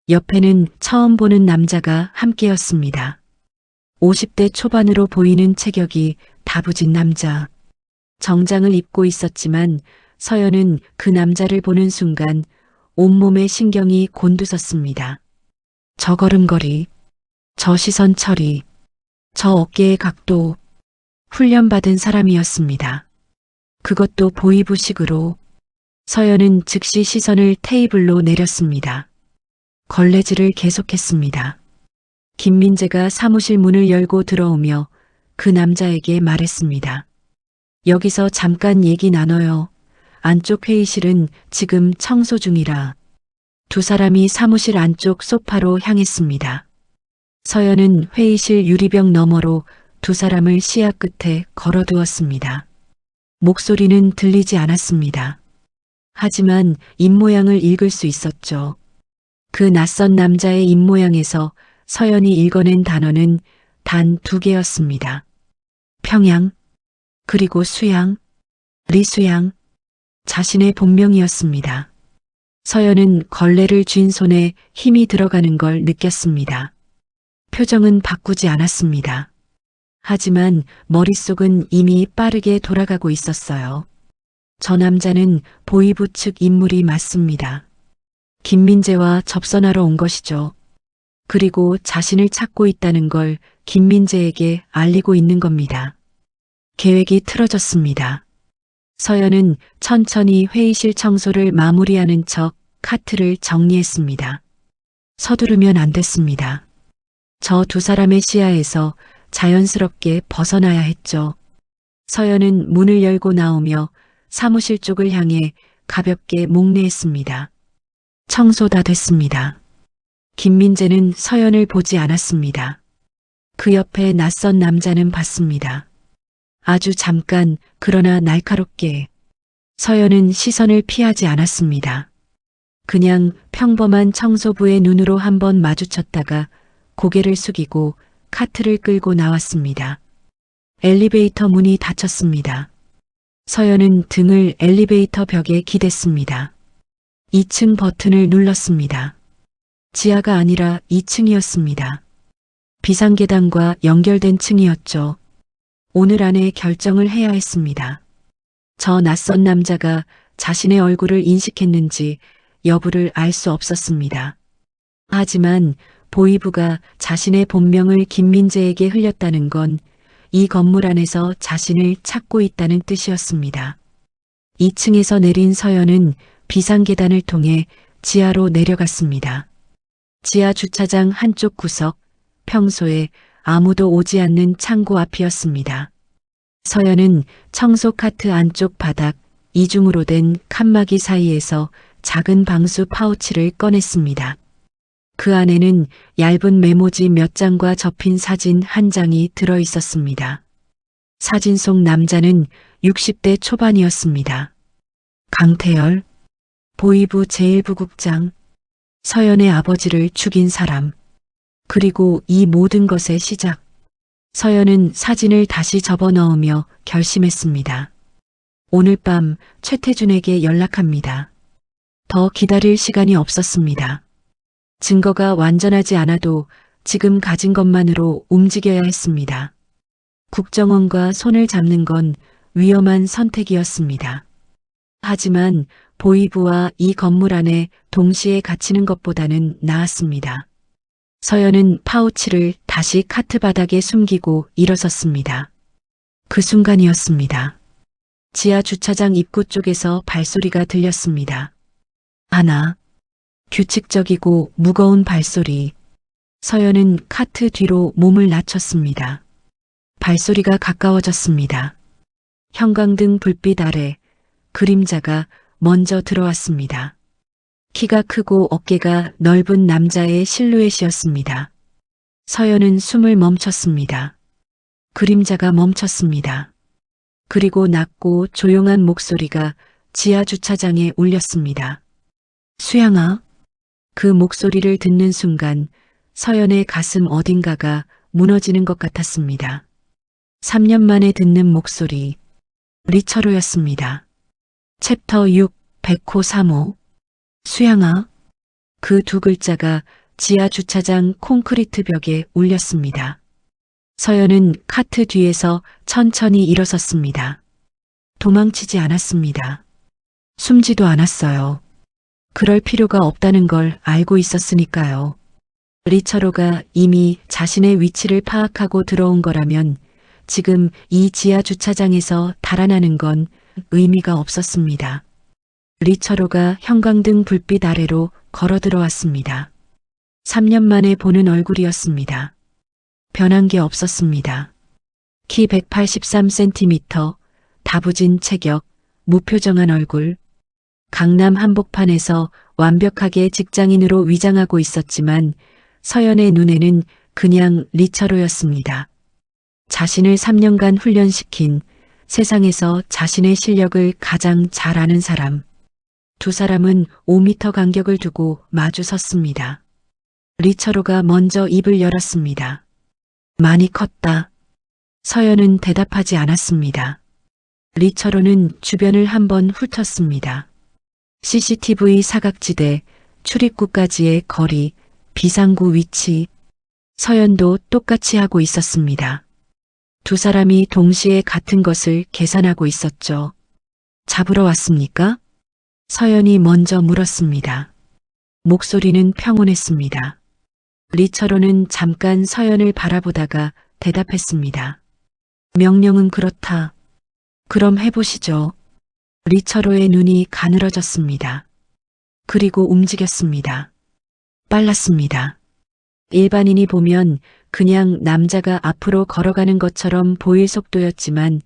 옆에는 처음 보는 남자가 함께였습니다. 50대 초반으로 보이는 체격이 다부진 남자. 정장을 입고 있었지만 서연은 그 남자를 보는 순간 온몸의 신경이 곤두섰습니다. 저 걸음걸이, 저 시선 처리, 저 어깨의 각도, 훈련받은 사람이었습니다. 그것도 보이부식으로. 서연은 즉시 시선을 테이블로 내렸습니다. 걸레질을 계속했습니다. 김민재가 사무실 문을 열고 들어오며 그 남자에게 말했습니다. 여기서 잠깐 얘기 나눠요. 안쪽 회의실은 지금 청소 중이라. 2사람이 사무실 안쪽 소파로 향했습니다. 서연은 회의실 유리병 너머로 2사람을 시야 끝에 걸어두었습니다. 목소리는 들리지 않았습니다. 하지만 입모양을 읽을 수 있었죠. 그 낯선 남자의 입모양에서 서연이 읽어낸 단어는 단 2개였습니다. 평양, 그리고 수양, 리수양, 자신의 본명이었습니다. 서연은 걸레를 쥔 손에 힘이 들어가는 걸 느꼈습니다. 표정은 바꾸지 않았습니다. 하지만 머릿속은 이미 빠르게 돌아가고 있었어요. 저 남자는 보이부 측 인물이 맞습니다. 김민재와 접선하러 온 것이죠. 그리고 자신을 찾고 있다는 걸 김민재에게 알리고 있는 겁니다. 계획이 틀어졌습니다. 서연은 천천히 회의실 청소를 마무리하는 척 카트를 정리했습니다. 서두르면 안 됐습니다. 저 2사람의 시야에서 자연스럽게 벗어나야 했죠. 서연은 문을 열고 나오며 사무실 쪽을 향해 가볍게 목례했습니다. 청소 다 됐습니다. 김민재는 서연을 보지 않았습니다. 그 옆에 낯선 남자는 봤습니다. 아주 잠깐, 그러나 날카롭게. 서연은 시선을 피하지 않았습니다. 그냥 평범한 청소부의 눈으로 한번 마주쳤다가 고개를 숙이고 카트를 끌고 나왔습니다. 엘리베이터 문이 닫혔습니다. 서연은 등을 엘리베이터 벽에 기댔습니다. 2층 버튼을 눌렀습니다. 지하가 아니라 2층이었습니다. 비상계단과 연결된 층이었죠. 오늘 안에 결정을 해야 했습니다. 저 낯선 남자가 자신의 얼굴을 인식했는지 여부를 알 수 없었습니다. 하지만 보이부가 자신의 본명을 김민재에게 흘렸다는 건 이 건물 안에서 자신을 찾고 있다는 뜻이었습니다. 2층에서 내린 서연은 비상계단을 통해 지하로 내려갔습니다. 지하 주차장 한쪽 구석, 평소에 아무도 오지 않는 창고 앞이었습니다. 서연은 청소 카트 안쪽 바닥, 이중으로 된 칸막이 사이에서 작은 방수 파우치를 꺼냈습니다. 그 안에는 얇은 메모지 몇 장과 접힌 사진 한 장이 들어 있었습니다. 사진 속 남자는 60대 초반이었습니다. 강태열, 보이부 제1부국장, 서연의 아버지를 죽인 사람, 그리고 이 모든 것의 시작. 서연은 사진을 다시 접어 넣으며 결심했습니다. 오늘 밤 최태준에게 연락합니다. 더 기다릴 시간이 없었습니다. 증거가 완전하지 않아도 지금 가진 것만으로 움직여야 했습니다. 국정원과 손을 잡는 건 위험한 선택이었습니다. 하지만 보이부와 이 건물 안에 동시에 갇히는 것보다는 나았습니다. 서연은 파우치를 다시 카트 바닥에 숨기고 일어섰습니다. 그 순간이었습니다. 지하 주차장 입구 쪽에서 발소리가 들렸습니다. 하나, 규칙적이고 무거운 발소리. 서연은 카트 뒤로 몸을 낮췄습니다. 발소리가 가까워졌습니다. 형광등 불빛 아래 그림자가 먼저 들어왔습니다. 키가 크고 어깨가 넓은 남자의 실루엣이었습니다. 서연은 숨을 멈췄습니다. 그림자가 멈췄습니다. 그리고 낮고 조용한 목소리가 지하 주차장에 울렸습니다. 수양아. 그 목소리를 듣는 순간 서연의 가슴 어딘가가 무너지는 것 같았습니다. 3년 만에 듣는 목소리, 리처로였습니다. 챕터 6, 백호 3호. 수양아. 그 두 글자가 지하 주차장 콘크리트 벽에 울렸습니다. 서연은 카트 뒤에서 천천히 일어섰습니다. 도망치지 않았습니다. 숨지도 않았어요. 그럴 필요가 없다는 걸 알고 있었으니까요. 리처로가 이미 자신의 위치를 파악하고 들어온 거라면 지금 이 지하 주차장에서 달아나는 건 의미가 없었습니다. 리처로가 형광등 불빛 아래로 걸어 들어왔습니다. 3년 만에 보는 얼굴이었습니다. 변한 게 없었습니다. 키 183cm, 다부진 체격, 무표정한 얼굴. 강남 한복판에서 완벽하게 직장인으로 위장하고 있었지만 서연의 눈에는 그냥 리처로였습니다. 자신을 3년간 훈련시킨 세상에서 자신의 실력을 가장 잘 아는 사람. 두 사람은 5m 간격을 두고 마주 섰습니다. 리처로가 먼저 입을 열었습니다. 많이 컸다. 서연은 대답하지 않았습니다. 리처로는 주변을 한번 훑었습니다. CCTV 사각지대, 출입구까지의 거리, 비상구 위치. 서연도 똑같이 하고 있었습니다. 두 사람이 동시에 같은 것을 계산하고 있었죠. 잡으러 왔습니까? 서연이 먼저 물었습니다. 목소리는 평온했습니다. 리처로는 잠깐 서연을 바라보다가 대답했습니다. 명령은 그렇다. 그럼 해보시죠. 리처로의 눈이 가늘어졌습니다. 그리고 움직였습니다. 빨랐습니다. 일반인이 보면 그냥 남자가 앞으로 걸어가는 것처럼 보일 속도였지만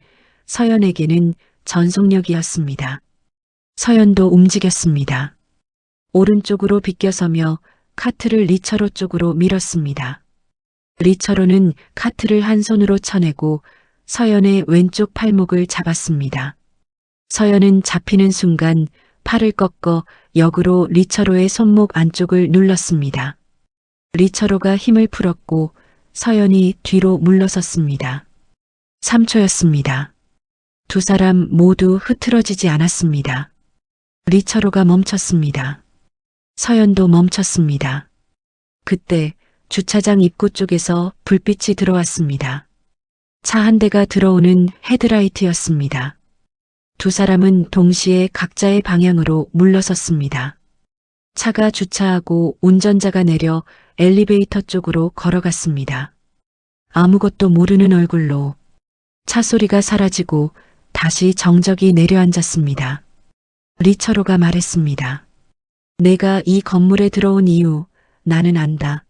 서연에게는 전속력이었습니다. 서연도 움직였습니다. 오른쪽으로 비껴서며 카트를 리처로 쪽으로 밀었습니다. 리처로는 카트를 한 손으로 쳐내고 서연의 왼쪽 팔목을 잡았습니다. 서연은 잡히는 순간 팔을 꺾어 역으로 리처로의 손목 안쪽을 눌렀습니다. 리처로가 힘을 풀었고 서연이 뒤로 물러섰습니다. 3초였습니다. 두 사람 모두 흐트러지지 않았습니다. 리처로가 멈췄습니다. 서연도 멈췄습니다. 그때 주차장 입구 쪽에서 불빛이 들어왔습니다. 차 한 대가 들어오는 헤드라이트였습니다. 두 사람은 동시에 각자의 방향으로 물러섰습니다. 차가 주차하고 운전자가 내려 엘리베이터 쪽으로 걸어갔습니다. 아무것도 모르는 얼굴로 차 소리가 사라지고 다시 정적이 내려앉았습니다. 리처로가 말했습니다. 내가 이 건물에 들어온 이유 나는 안다.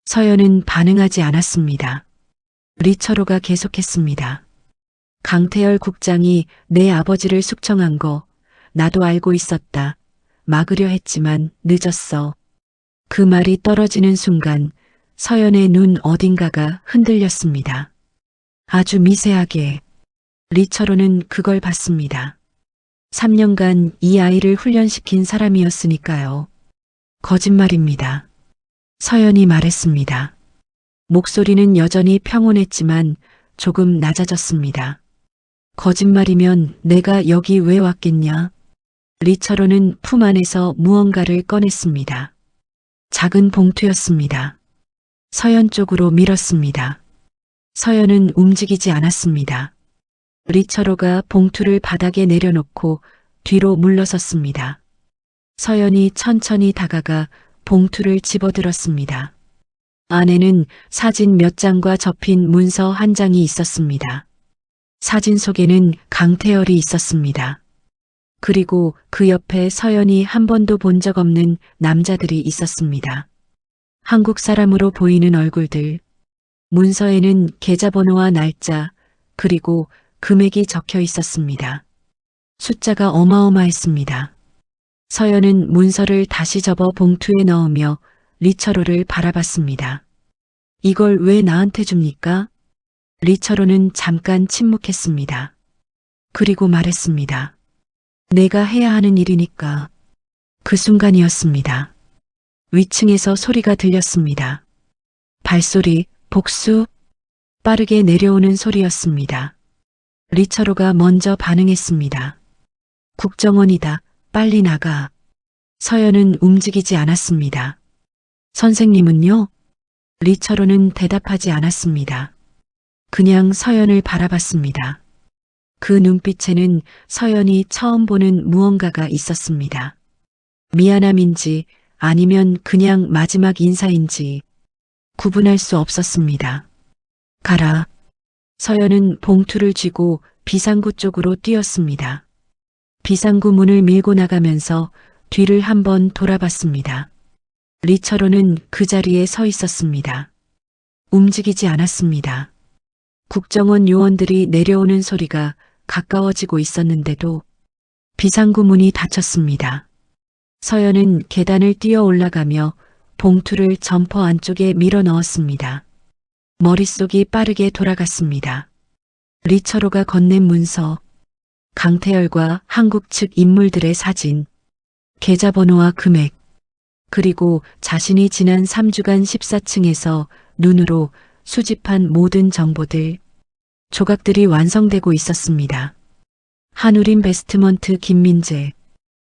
서연은 반응하지 않았습니다. 리처로가 계속했습니다. 강태열 국장이 내 아버지를 숙청한 거 나도 알고 있었다. 막으려 했지만 늦었어. 그 말이 떨어지는 순간 서연의 눈 어딘가가 흔들렸습니다. 아주 미세하게. 리처로는 그걸 봤습니다. 3년간 이 아이를 훈련시킨 사람이었으니까요. 거짓말입니다. 서연이 말했습니다. 목소리는 여전히 평온했지만 조금 낮아졌습니다. 거짓말이면 내가 여기 왜 왔겠냐? 리처로는 품 안에서 무언가를 꺼냈습니다. 작은 봉투였습니다. 서연 쪽으로 밀었습니다. 서연은 움직이지 않았습니다. 리처로가 봉투를 바닥에 내려놓고 뒤로 물러섰습니다. 서연이 천천히 다가가 봉투를 집어들었습니다. 안에는 사진 몇 장과 접힌 문서 한 장이 있었습니다. 사진 속에는 강태열이 있었습니다. 그리고 그 옆에 서연이 한 번도 본 적 없는 남자들이 있었습니다. 한국 사람으로 보이는 얼굴들. 문서에는 계좌번호와 날짜, 그리고 금액이 적혀 있었습니다. 숫자가 어마어마했습니다. 서연은 문서를 다시 접어 봉투에 넣으며 리처로를 바라봤습니다. 이걸 왜 나한테 줍니까? 리처로는 잠깐 침묵했습니다. 그리고 말했습니다. 내가 해야 하는 일이니까. 그 순간이었습니다. 위층에서 소리가 들렸습니다. 발소리, 복수, 빠르게 내려오는 소리였습니다. 리처로가 먼저 반응했습니다. 국정원이다. 빨리 나가. 서연은 움직이지 않았습니다. 선생님은요? 리처로는 대답하지 않았습니다. 그냥 서연을 바라봤습니다. 그 눈빛에는 서연이 처음 보는 무언가가 있었습니다. 미안함인지 아니면 그냥 마지막 인사인지 구분할 수 없었습니다. 가라. 서연은 봉투를 쥐고 비상구 쪽으로 뛰었습니다. 비상구 문을 밀고 나가면서 뒤를 한번 돌아봤습니다. 리처로는 그 자리에 서 있었습니다. 움직이지 않았습니다. 국정원 요원들이 내려오는 소리가 가까워지고 있었는데도 비상구 문이 닫혔습니다. 서연은 계단을 뛰어 올라가며 봉투를 점퍼 안쪽에 밀어 넣었습니다. 머릿속이 빠르게 돌아갔습니다. 리처로가 건넨 문서, 강태열과 한국 측 인물들의 사진, 계좌번호와 금액, 그리고 자신이 지난 3주간 14층에서 눈으로 수집한 모든 정보들, 조각들이 완성되고 있었습니다. 한울인베스트먼트 김민재.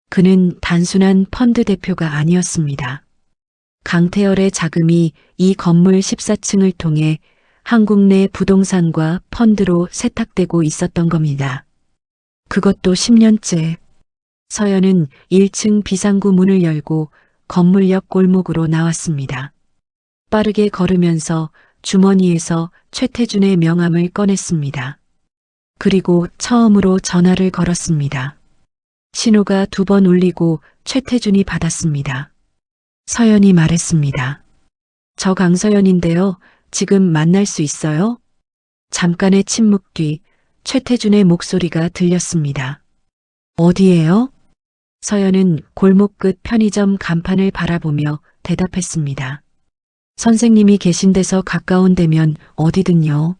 그는 단순한 펀드 대표가 아니었습니다. 강태열의 자금이 이 건물 14층을 통해 한국 내 부동산과 펀드로 세탁되고 있었던 겁니다. 그것도 10년째. 서연은 1층 비상구 문을 열고 건물 옆 골목으로 나왔습니다. 빠르게 걸으면서 주머니에서 최태준의 명함을 꺼냈습니다. 그리고 처음으로 전화를 걸었습니다. 신호가 2번 울리고 최태준이 받았습니다. 서연이 말했습니다. 저 강서연인데요. 지금 만날 수 있어요? 잠깐의 침묵 뒤 최태준의 목소리가 들렸습니다. 어디에요? 서연은 골목 끝 편의점 간판을 바라보며 대답했습니다. 선생님이 계신 데서 가까운 데면 어디든요.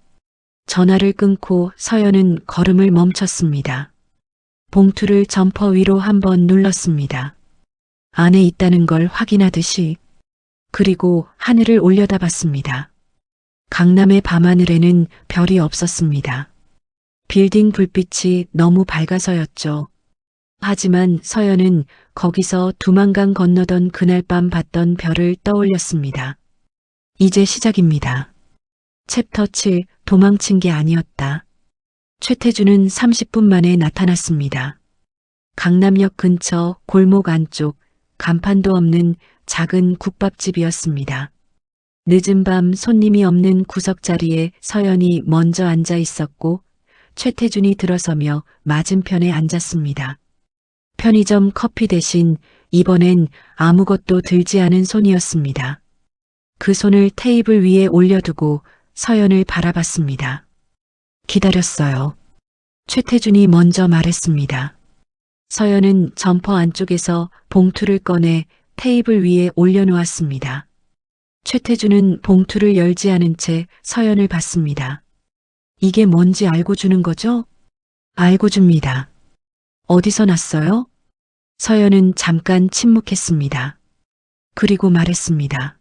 전화를 끊고 서연은 걸음을 멈췄습니다. 봉투를 점퍼 위로 한번 눌렀습니다. 안에 있다는 걸 확인하듯이. 그리고 하늘을 올려다봤습니다. 강남의 밤하늘에는 별이 없었습니다. 빌딩 불빛이 너무 밝아서였죠. 하지만 서연은 거기서 두만강 건너던 그날 밤 봤던 별을 떠올렸습니다. 이제 시작입니다. 챕터 7 도망친 게 아니었다. 최태준은 30분 만에 나타났습니다. 강남역 근처 골목 안쪽 간판도 없는 작은 국밥집이었습니다. 늦은 밤 손님이 없는 구석 자리에 서연이 먼저 앉아 있었고 최태준이 들어서며 맞은편에 앉았습니다. 편의점 커피 대신 이번엔 아무것도 들지 않은 손이었습니다. 그 손을 테이블 위에 올려두고 서연을 바라봤습니다. 기다렸어요. 최태준이 먼저 말했습니다. 서연은 점퍼 안쪽에서 봉투를 꺼내 테이블 위에 올려놓았습니다. 최태준은 봉투를 열지 않은 채 서연을 봤습니다. 이게 뭔지 알고 주는 거죠? 알고 줍니다. 어디서 났어요? 서연은 잠깐 침묵했습니다. 그리고 말했습니다.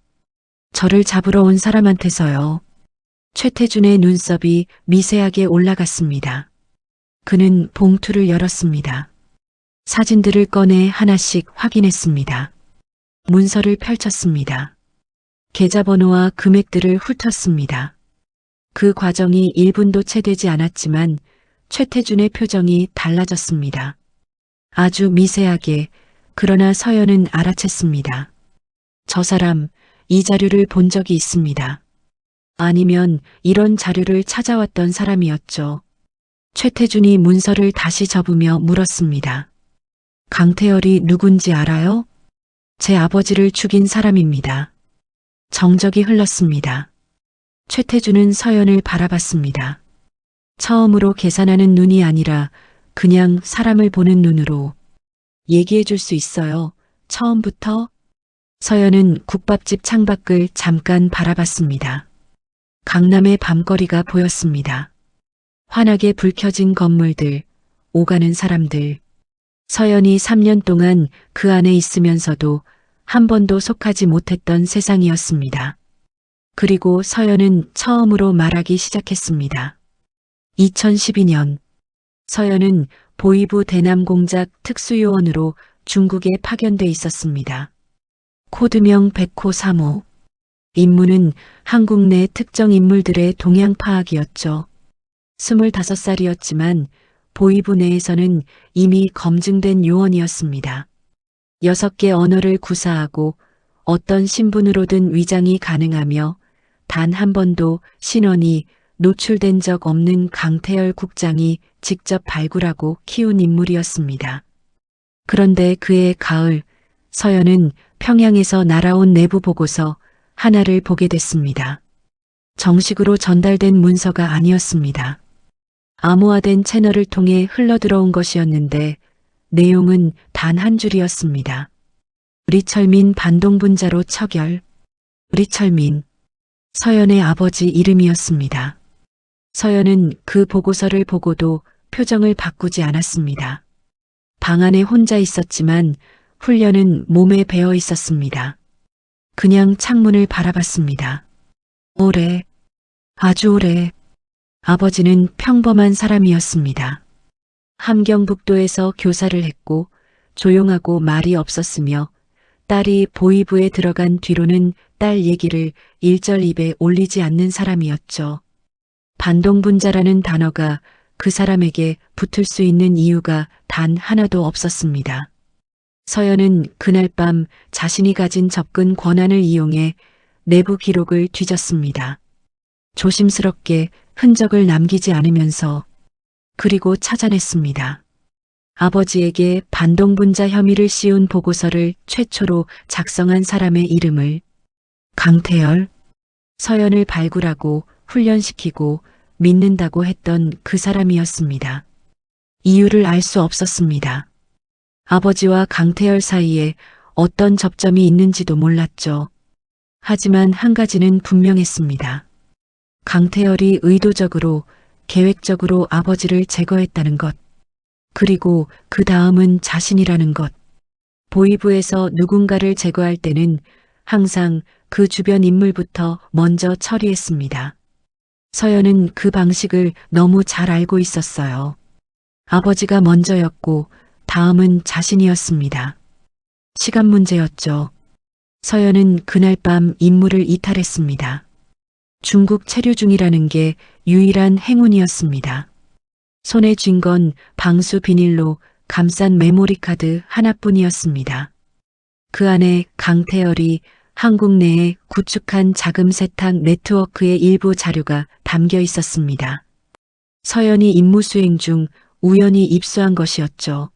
저를 잡으러 온 사람한테서요. 최태준의 눈썹이 미세하게 올라갔습니다. 그는 봉투를 열었습니다. 사진들을 꺼내 하나씩 확인했습니다. 문서를 펼쳤습니다. 계좌번호와 금액들을 훑었습니다. 그 과정이 1분도 채 되지 않았지만 최태준의 표정이 달라졌습니다. 아주 미세하게, 그러나 서연은 알아챘습니다. 저 사람, 이 자료를 본 적이 있습니다. 아니면 이런 자료를 찾아왔던 사람이었죠. 최태준이 문서를 다시 접으며 물었습니다. 강태열이 누군지 알아요? 제 아버지를 죽인 사람입니다. 정적이 흘렀습니다. 최태준은 서연을 바라봤습니다. 처음으로 계산하는 눈이 아니라 그냥 사람을 보는 눈으로. 얘기해 줄 수 있어요. 처음부터? 서연은 국밥집 창밖을 잠깐 바라봤습니다. 강남의 밤거리가 보였습니다. 환하게 불 켜진 건물들, 오가는 사람들. 서연이 3년 동안 그 안에 있으면서도 한 번도 속하지 못했던 세상이었습니다. 그리고 서연은 처음으로 말하기 시작했습니다. 2012년 서연은 보이부 대남공작 특수요원으로 중국에 파견돼 있었습니다. 코드명 100호 3호. 임무는 한국 내 특정 인물들의 동향 파악이었죠. 25살이었지만 보이부 내에서는 이미 검증된 요원이었습니다. 6개 언어를 구사하고 어떤 신분으로든 위장이 가능하며 단 한 번도 신원이 노출된 적 없는 강태열 국장이 직접 발굴하고 키운 인물이었습니다. 그런데 그해 가을, 서연은 평양에서 날아온 내부 보고서 하나를 보게 됐습니다. 정식으로 전달된 문서가 아니었습니다. 암호화된 채널을 통해 흘러들어온 것이었는데 내용은 단 한 줄이었습니다. 리철민 반동분자로 처결. 리철민. 서연의 아버지 이름이었습니다. 서연은 그 보고서를 보고도 표정을 바꾸지 않았습니다. 방 안에 혼자 있었지만 훈련은 몸에 배어 있었습니다. 그냥 창문을 바라봤습니다. 오래, 아주 오래. 아버지는 평범한 사람이었습니다. 함경북도에서 교사를 했고 조용하고 말이 없었으며 딸이 보이부에 들어간 뒤로는 딸 얘기를 일절 입에 올리지 않는 사람이었죠. 반동분자라는 단어가 그 사람에게 붙을 수 있는 이유가 단 하나도 없었습니다. 서연은 그날 밤 자신이 가진 접근 권한을 이용해 내부 기록을 뒤졌습니다. 조심스럽게 흔적을 남기지 않으면서. 그리고 찾아냈습니다. 아버지에게 반동분자 혐의를 씌운 보고서를 최초로 작성한 사람의 이름을. 강태열. 서연을 발굴하고 훈련시키고 믿는다고 했던 그 사람이었습니다. 이유를 알 수 없었습니다. 아버지와 강태열 사이에 어떤 접점이 있는지도 몰랐죠. 하지만 한 가지는 분명했습니다. 강태열이 의도적으로, 계획적으로 아버지를 제거했다는 것. 그리고 그 다음은 자신이라는 것. 보이부에서 누군가를 제거할 때는 항상 그 주변 인물부터 먼저 처리했습니다. 서연은 그 방식을 너무 잘 알고 있었어요. 아버지가 먼저였고 다음은 자신이었습니다. 시간 문제였죠. 서연은 그날 밤 임무를 이탈했습니다. 중국 체류 중이라는 게 유일한 행운이었습니다. 손에 쥔 건 방수 비닐로 감싼 메모리 카드 하나뿐이었습니다. 그 안에 강태열이 한국 내에 구축한 자금 세탁 네트워크의 일부 자료가 담겨 있었습니다. 서연이 임무 수행 중 우연히 입수한 것이었죠.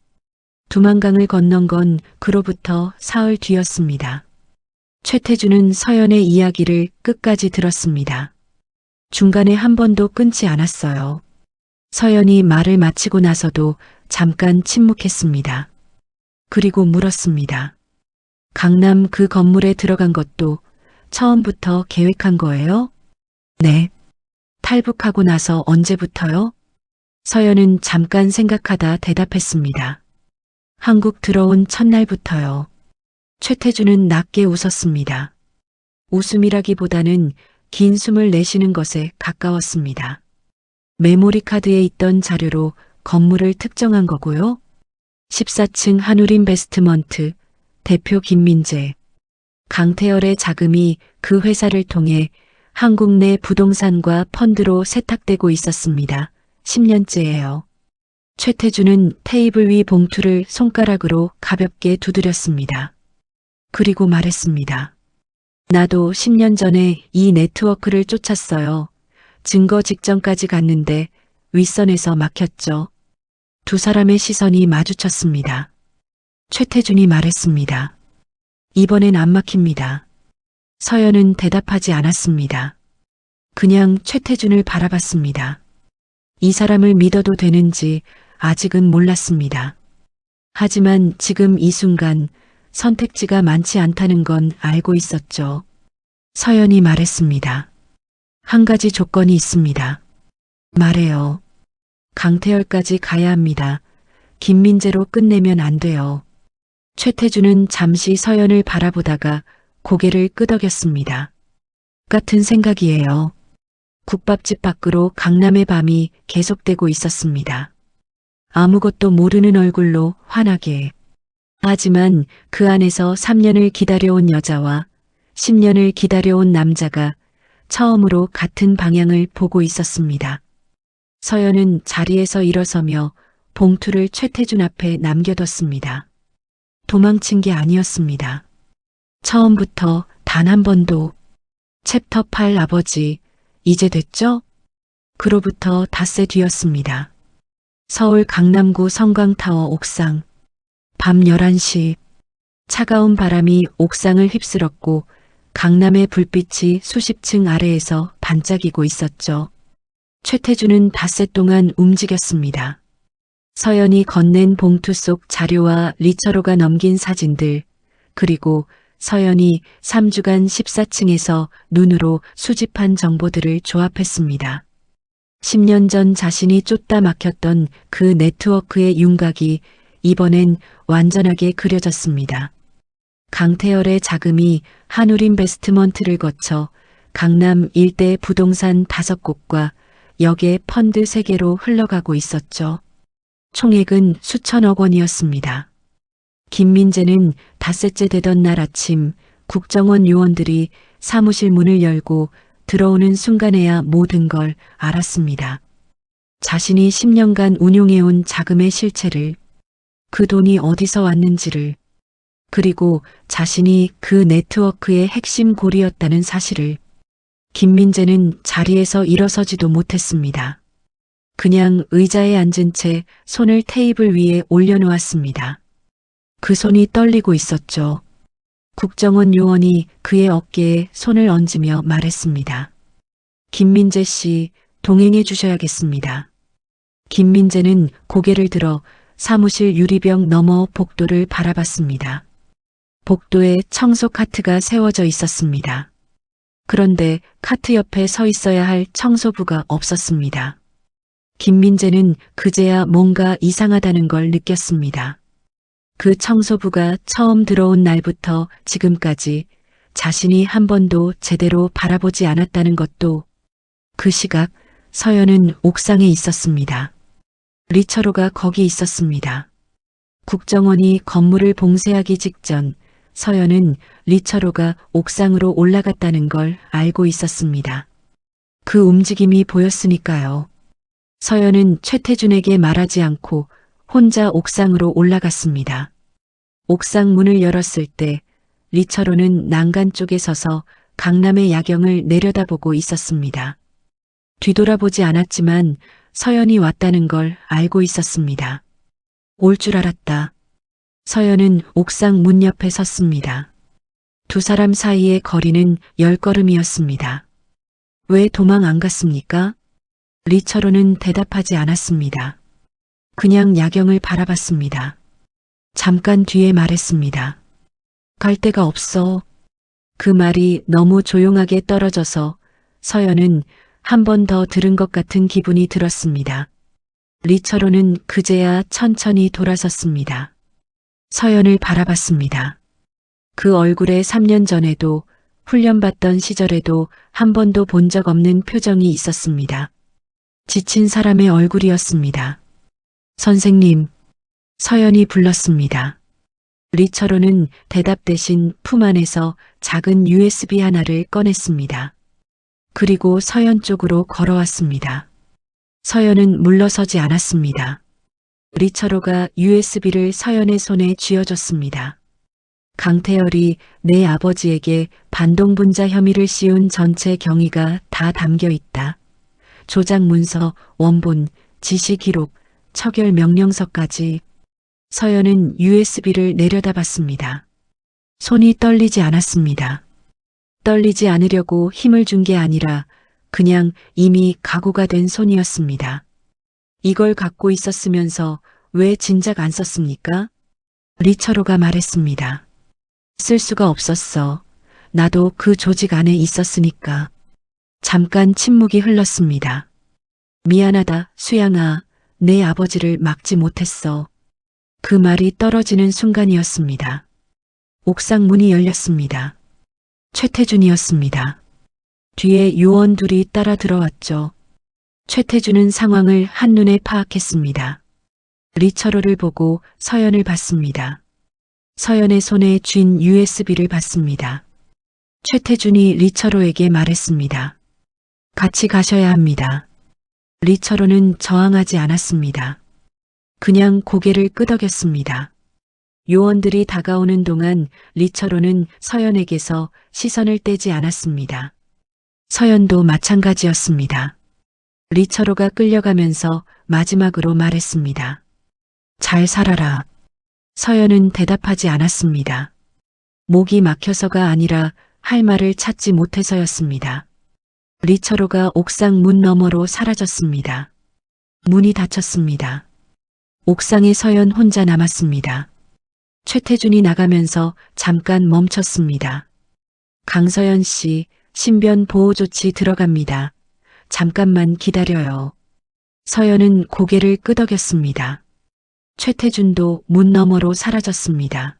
두만강을 건넌 건 그로부터 사흘 뒤였습니다. 최태준은 서연의 이야기를 끝까지 들었습니다. 중간에 한 번도 끊지 않았어요. 서연이 말을 마치고 나서도 잠깐 침묵했습니다. 그리고 물었습니다. 강남 그 건물에 들어간 것도 처음부터 계획한 거예요? 네. 탈북하고 나서 언제부터요? 서연은 잠깐 생각하다 대답했습니다. 한국 들어온 첫날부터요. 최태준은 낮게 웃었습니다. 웃음이라기보다는 긴 숨을 내쉬는 것에 가까웠습니다. 메모리 카드에 있던 자료로 건물을 특정한 거고요. 14층 한울인베스트먼트, 대표 김민재, 강태열의 자금이 그 회사를 통해 한국 내 부동산과 펀드로 세탁되고 있었습니다. 10년째예요. 최태준은 테이블 위 봉투를 손가락으로 가볍게 두드렸습니다. 그리고 말했습니다. 나도 10년 전에 이 네트워크를 쫓았어요. 증거 직전까지 갔는데 윗선에서 막혔죠. 두 사람의 시선이 마주쳤습니다. 최태준이 말했습니다. 이번엔 안 막힙니다. 서연은 대답하지 않았습니다. 그냥 최태준을 바라봤습니다. 이 사람을 믿어도 되는지 아직은 몰랐습니다. 하지만 지금 이 순간 선택지가 많지 않다는 건 알고 있었죠. 서연이 말했습니다. 한 가지 조건이 있습니다. 말해요. 강태열까지 가야 합니다. 김민재로 끝내면 안 돼요. 최태준은 잠시 서연을 바라보다가 고개를 끄덕였습니다. 같은 생각이에요. 국밥집 밖으로 강남의 밤이 계속되고 있었습니다. 아무것도 모르는 얼굴로 환하게. 하지만 그 안에서 3년을 기다려온 여자와 10년을 기다려온 남자가 처음으로 같은 방향을 보고 있었습니다. 서연은 자리에서 일어서며 봉투를 최태준 앞에 남겨뒀습니다. 도망친 게 아니었습니다. 처음부터 단 한 번도. 챕터 8 아버지, 이제 됐죠? 그로부터 닷새 뒤였습니다. 서울 강남구 성광타워 옥상. 밤 11시. 차가운 바람이 옥상을 휩쓸었고 강남의 불빛이 수십 층 아래에서 반짝이고 있었죠. 최태준은 닷새 동안 움직였습니다. 서연이 건넨 봉투 속 자료와 리처로가 넘긴 사진들, 그리고 서연이 3주간 14층에서 눈으로 수집한 정보들을 조합했습니다. 10년 전 자신이 쫓다 막혔던 그 네트워크의 윤곽이 이번엔 완전하게 그려졌습니다. 강태열의 자금이 한울인베스트먼트를 거쳐 강남 일대 부동산 5곳과 역의 펀드 3개로 흘러가고 있었죠. 총액은 수천억 원이었습니다. 김민재는 닷새째 되던 날 아침 국정원 요원들이 사무실 문을 열고 들어오는 순간에야 모든 걸 알았습니다. 자신이 10년간 운용해온 자금의 실체를, 그 돈이 어디서 왔는지를, 그리고 자신이 그 네트워크의 핵심 고리였다는 사실을. 김민재는 자리에서 일어서지도 못했습니다. 그냥 의자에 앉은 채 손을 테이블 위에 올려놓았습니다. 그 손이 떨리고 있었죠. 국정원 요원이 그의 어깨에 손을 얹으며 말했습니다. 김민재 씨, 동행해 주셔야겠습니다. 김민재는 고개를 들어 사무실 유리병 너머 복도를 바라봤습니다. 복도에 청소 카트가 세워져 있었습니다. 그런데 카트 옆에 서 있어야 할 청소부가 없었습니다. 김민재는 그제야 뭔가 이상하다는 걸 느꼈습니다. 그 청소부가 처음 들어온 날부터 지금까지 자신이 한 번도 제대로 바라보지 않았다는 것도, 그 시각 서연은 옥상에 있었습니다. 리처로가 거기 있었습니다. 국정원이 건물을 봉쇄하기 직전 서연은 리처로가 옥상으로 올라갔다는 걸 알고 있었습니다. 그 움직임이 보였으니까요. 서연은 최태준에게 말하지 않고 혼자 옥상으로 올라갔습니다. 옥상 문을 열었을 때 리처로는 난간 쪽에 서서 강남의 야경을 내려다보고 있었습니다. 뒤돌아보지 않았지만 서연이 왔다는 걸 알고 있었습니다. 올 줄 알았다. 서연은 옥상 문 옆에 섰습니다. 두 사람 사이의 거리는 10걸음이었습니다. 왜 도망 안 갔습니까? 리처로는 대답하지 않았습니다. 그냥 야경을 바라봤습니다. 잠깐 뒤에 말했습니다. 갈 데가 없어. 그 말이 너무 조용하게 떨어져서 서연은 한 번 더 들은 것 같은 기분이 들었습니다. 리처로는 그제야 천천히 돌아섰습니다. 서연을 바라봤습니다. 그 얼굴에 3년 전에도 훈련받던 시절에도 한 번도 본 적 없는 표정이 있었습니다. 지친 사람의 얼굴이었습니다. 선생님, 서연이 불렀습니다. 리처로는 대답 대신 품 안에서 작은 USB 하나를 꺼냈습니다. 그리고 서연 쪽으로 걸어왔습니다. 서연은 물러서지 않았습니다. 리처로가 USB를 서연의 손에 쥐어줬습니다. 강태열이 내 아버지에게 반동분자 혐의를 씌운 전체 경위가 다 담겨 있다. 조작 문서, 원본, 지시 기록, 처결 명령서까지. 서연은 USB를 내려다봤습니다. 손이 떨리지 않았습니다. 떨리지 않으려고 힘을 준 게 아니라 그냥 이미 각오가 된 손이었습니다. 이걸 갖고 있었으면서 왜 진작 안 썼습니까? 리처로가 말했습니다. 쓸 수가 없었어. 나도 그 조직 안에 있었으니까. 잠깐 침묵이 흘렀습니다. 미안하다, 수양아. 내 아버지를 막지 못했어. 그 말이 떨어지는 순간이었습니다. 옥상 문이 열렸습니다. 최태준이었습니다. 뒤에 요원 둘이 따라 들어왔죠. 최태준은 상황을 한눈에 파악했습니다. 리처로를 보고 서연을 봤습니다. 서연의 손에 쥔 USB를 봤습니다. 최태준이 리처로에게 말했습니다. 같이 가셔야 합니다. 리처로는 저항하지 않았습니다. 그냥 고개를 끄덕였습니다. 요원들이 다가오는 동안 리처로는 서연에게서 시선을 떼지 않았습니다. 서연도 마찬가지였습니다. 리처로가 끌려가면서 마지막으로 말했습니다. 잘 살아라. 서연은 대답하지 않았습니다. 목이 막혀서가 아니라 할 말을 찾지 못해서였습니다. 리처로가 옥상 문 너머로 사라졌습니다. 문이 닫혔습니다. 옥상에 서연 혼자 남았습니다. 최태준이 나가면서 잠깐 멈췄습니다. 강서연 씨, 신변 보호 조치 들어갑니다. 잠깐만 기다려요. 서연은 고개를 끄덕였습니다. 최태준도 문 너머로 사라졌습니다.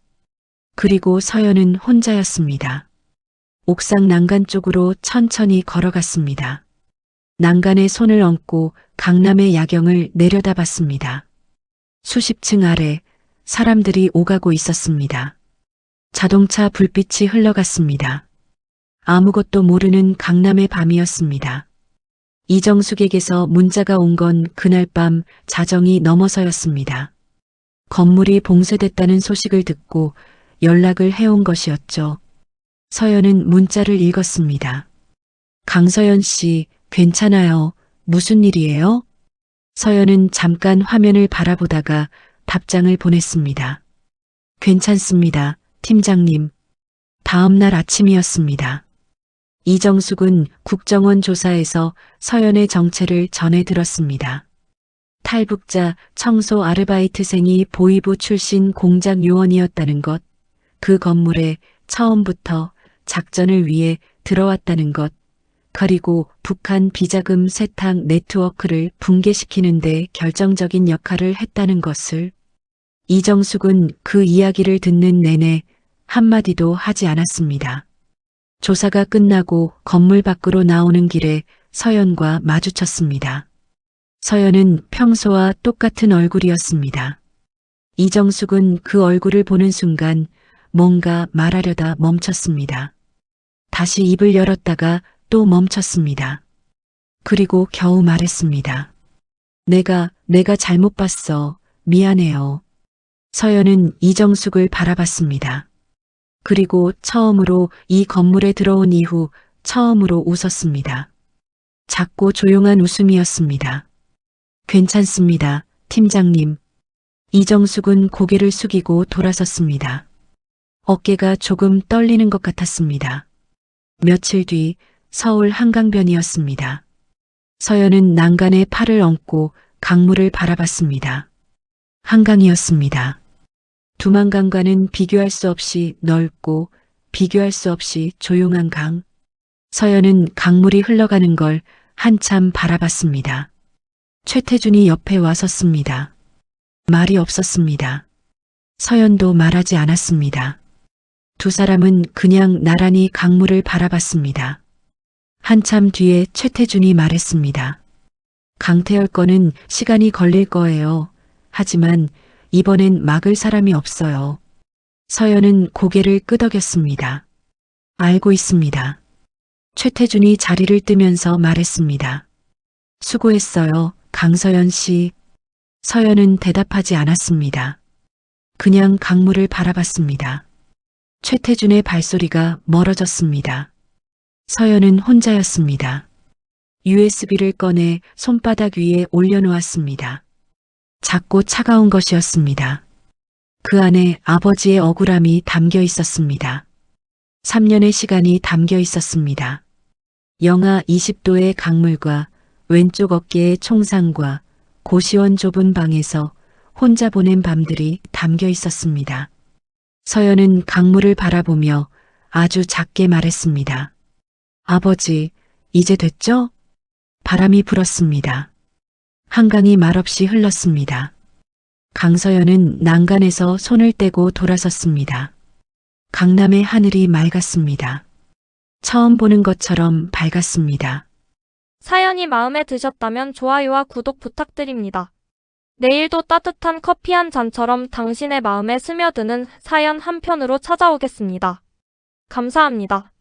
그리고 서연은 혼자였습니다. 옥상 난간 쪽으로 천천히 걸어갔습니다. 난간에 손을 얹고 강남의 야경을 내려다봤습니다. 수십 층 아래 사람들이 오가고 있었습니다. 자동차 불빛이 흘러갔습니다. 아무것도 모르는 강남의 밤이었습니다. 이정숙에게서 문자가 온 건 그날 밤 자정이 넘어서였습니다. 건물이 봉쇄됐다는 소식을 듣고 연락을 해온 것이었죠. 서연은 문자를 읽었습니다. 강서연 씨, 괜찮아요. 무슨 일이에요? 서연은 잠깐 화면을 바라보다가 답장을 보냈습니다. 괜찮습니다, 팀장님. 다음 날 아침이었습니다. 이정숙은 국정원 조사에서 서연의 정체를 전해 들었습니다. 탈북자 청소 아르바이트생이 보이부 출신 공장 요원이었다는 것, 그 건물에 처음부터 작전을 위해 들어왔다는 것, 그리고 북한 비자금 세탁 네트워크를 붕괴시키는 데 결정적인 역할을 했다는 것을. 이정숙은 그 이야기를 듣는 내내 한마디도 하지 않았습니다. 조사가 끝나고 건물 밖으로 나오는 길에 서연과 마주쳤습니다. 서연은 평소와 똑같은 얼굴이었습니다. 이정숙은 그 얼굴을 보는 순간 뭔가 말하려다 멈췄습니다. 다시 입을 열었다가 또 멈췄습니다. 그리고 겨우 말했습니다. 내가 잘못 봤어. 미안해요. 서연은 이정숙을 바라봤습니다. 그리고 처음으로 이 건물에 들어온 이후 처음으로 웃었습니다. 작고 조용한 웃음이었습니다. 괜찮습니다, 팀장님. 이정숙은 고개를 숙이고 돌아섰습니다. 어깨가 조금 떨리는 것 같았습니다. 며칠 뒤 서울 한강변이었습니다. 서연은 난간에 팔을 얹고 강물을 바라봤습니다. 한강이었습니다. 두만강과는 비교할 수 없이 넓고 비교할 수 없이 조용한 강. 서연은 강물이 흘러가는 걸 한참 바라봤습니다. 최태준이 옆에 와 섰습니다. 말이 없었습니다. 서연도 말하지 않았습니다. 두 사람은 그냥 나란히 강물을 바라봤습니다. 한참 뒤에 최태준이 말했습니다. 강태열 거는 시간이 걸릴 거예요. 하지만 이번엔 막을 사람이 없어요. 서연은 고개를 끄덕였습니다. 알고 있습니다. 최태준이 자리를 뜨면서 말했습니다. 수고했어요, 강서연 씨. 서연은 대답하지 않았습니다. 그냥 강물을 바라봤습니다. 최태준의 발소리가 멀어졌습니다. 서연은 혼자였습니다. USB를 꺼내 손바닥 위에 올려놓았습니다. 작고 차가운 것이었습니다. 그 안에 아버지의 억울함이 담겨 있었습니다. 3년의 시간이 담겨 있었습니다. 영하 20도의 강물과 왼쪽 어깨의 총상과 고시원 좁은 방에서 혼자 보낸 밤들이 담겨 있었습니다. 서연은 강물을 바라보며 아주 작게 말했습니다. 아버지, 이제 됐죠? 바람이 불었습니다. 한강이 말없이 흘렀습니다. 강서연은 난간에서 손을 떼고 돌아섰습니다. 강남의 하늘이 맑았습니다. 처음 보는 것처럼 밝았습니다. 사연이 마음에 드셨다면 좋아요와 구독 부탁드립니다. 내일도 따뜻한 커피 한 잔처럼 당신의 마음에 스며드는 사연 한 편으로 찾아오겠습니다. 감사합니다.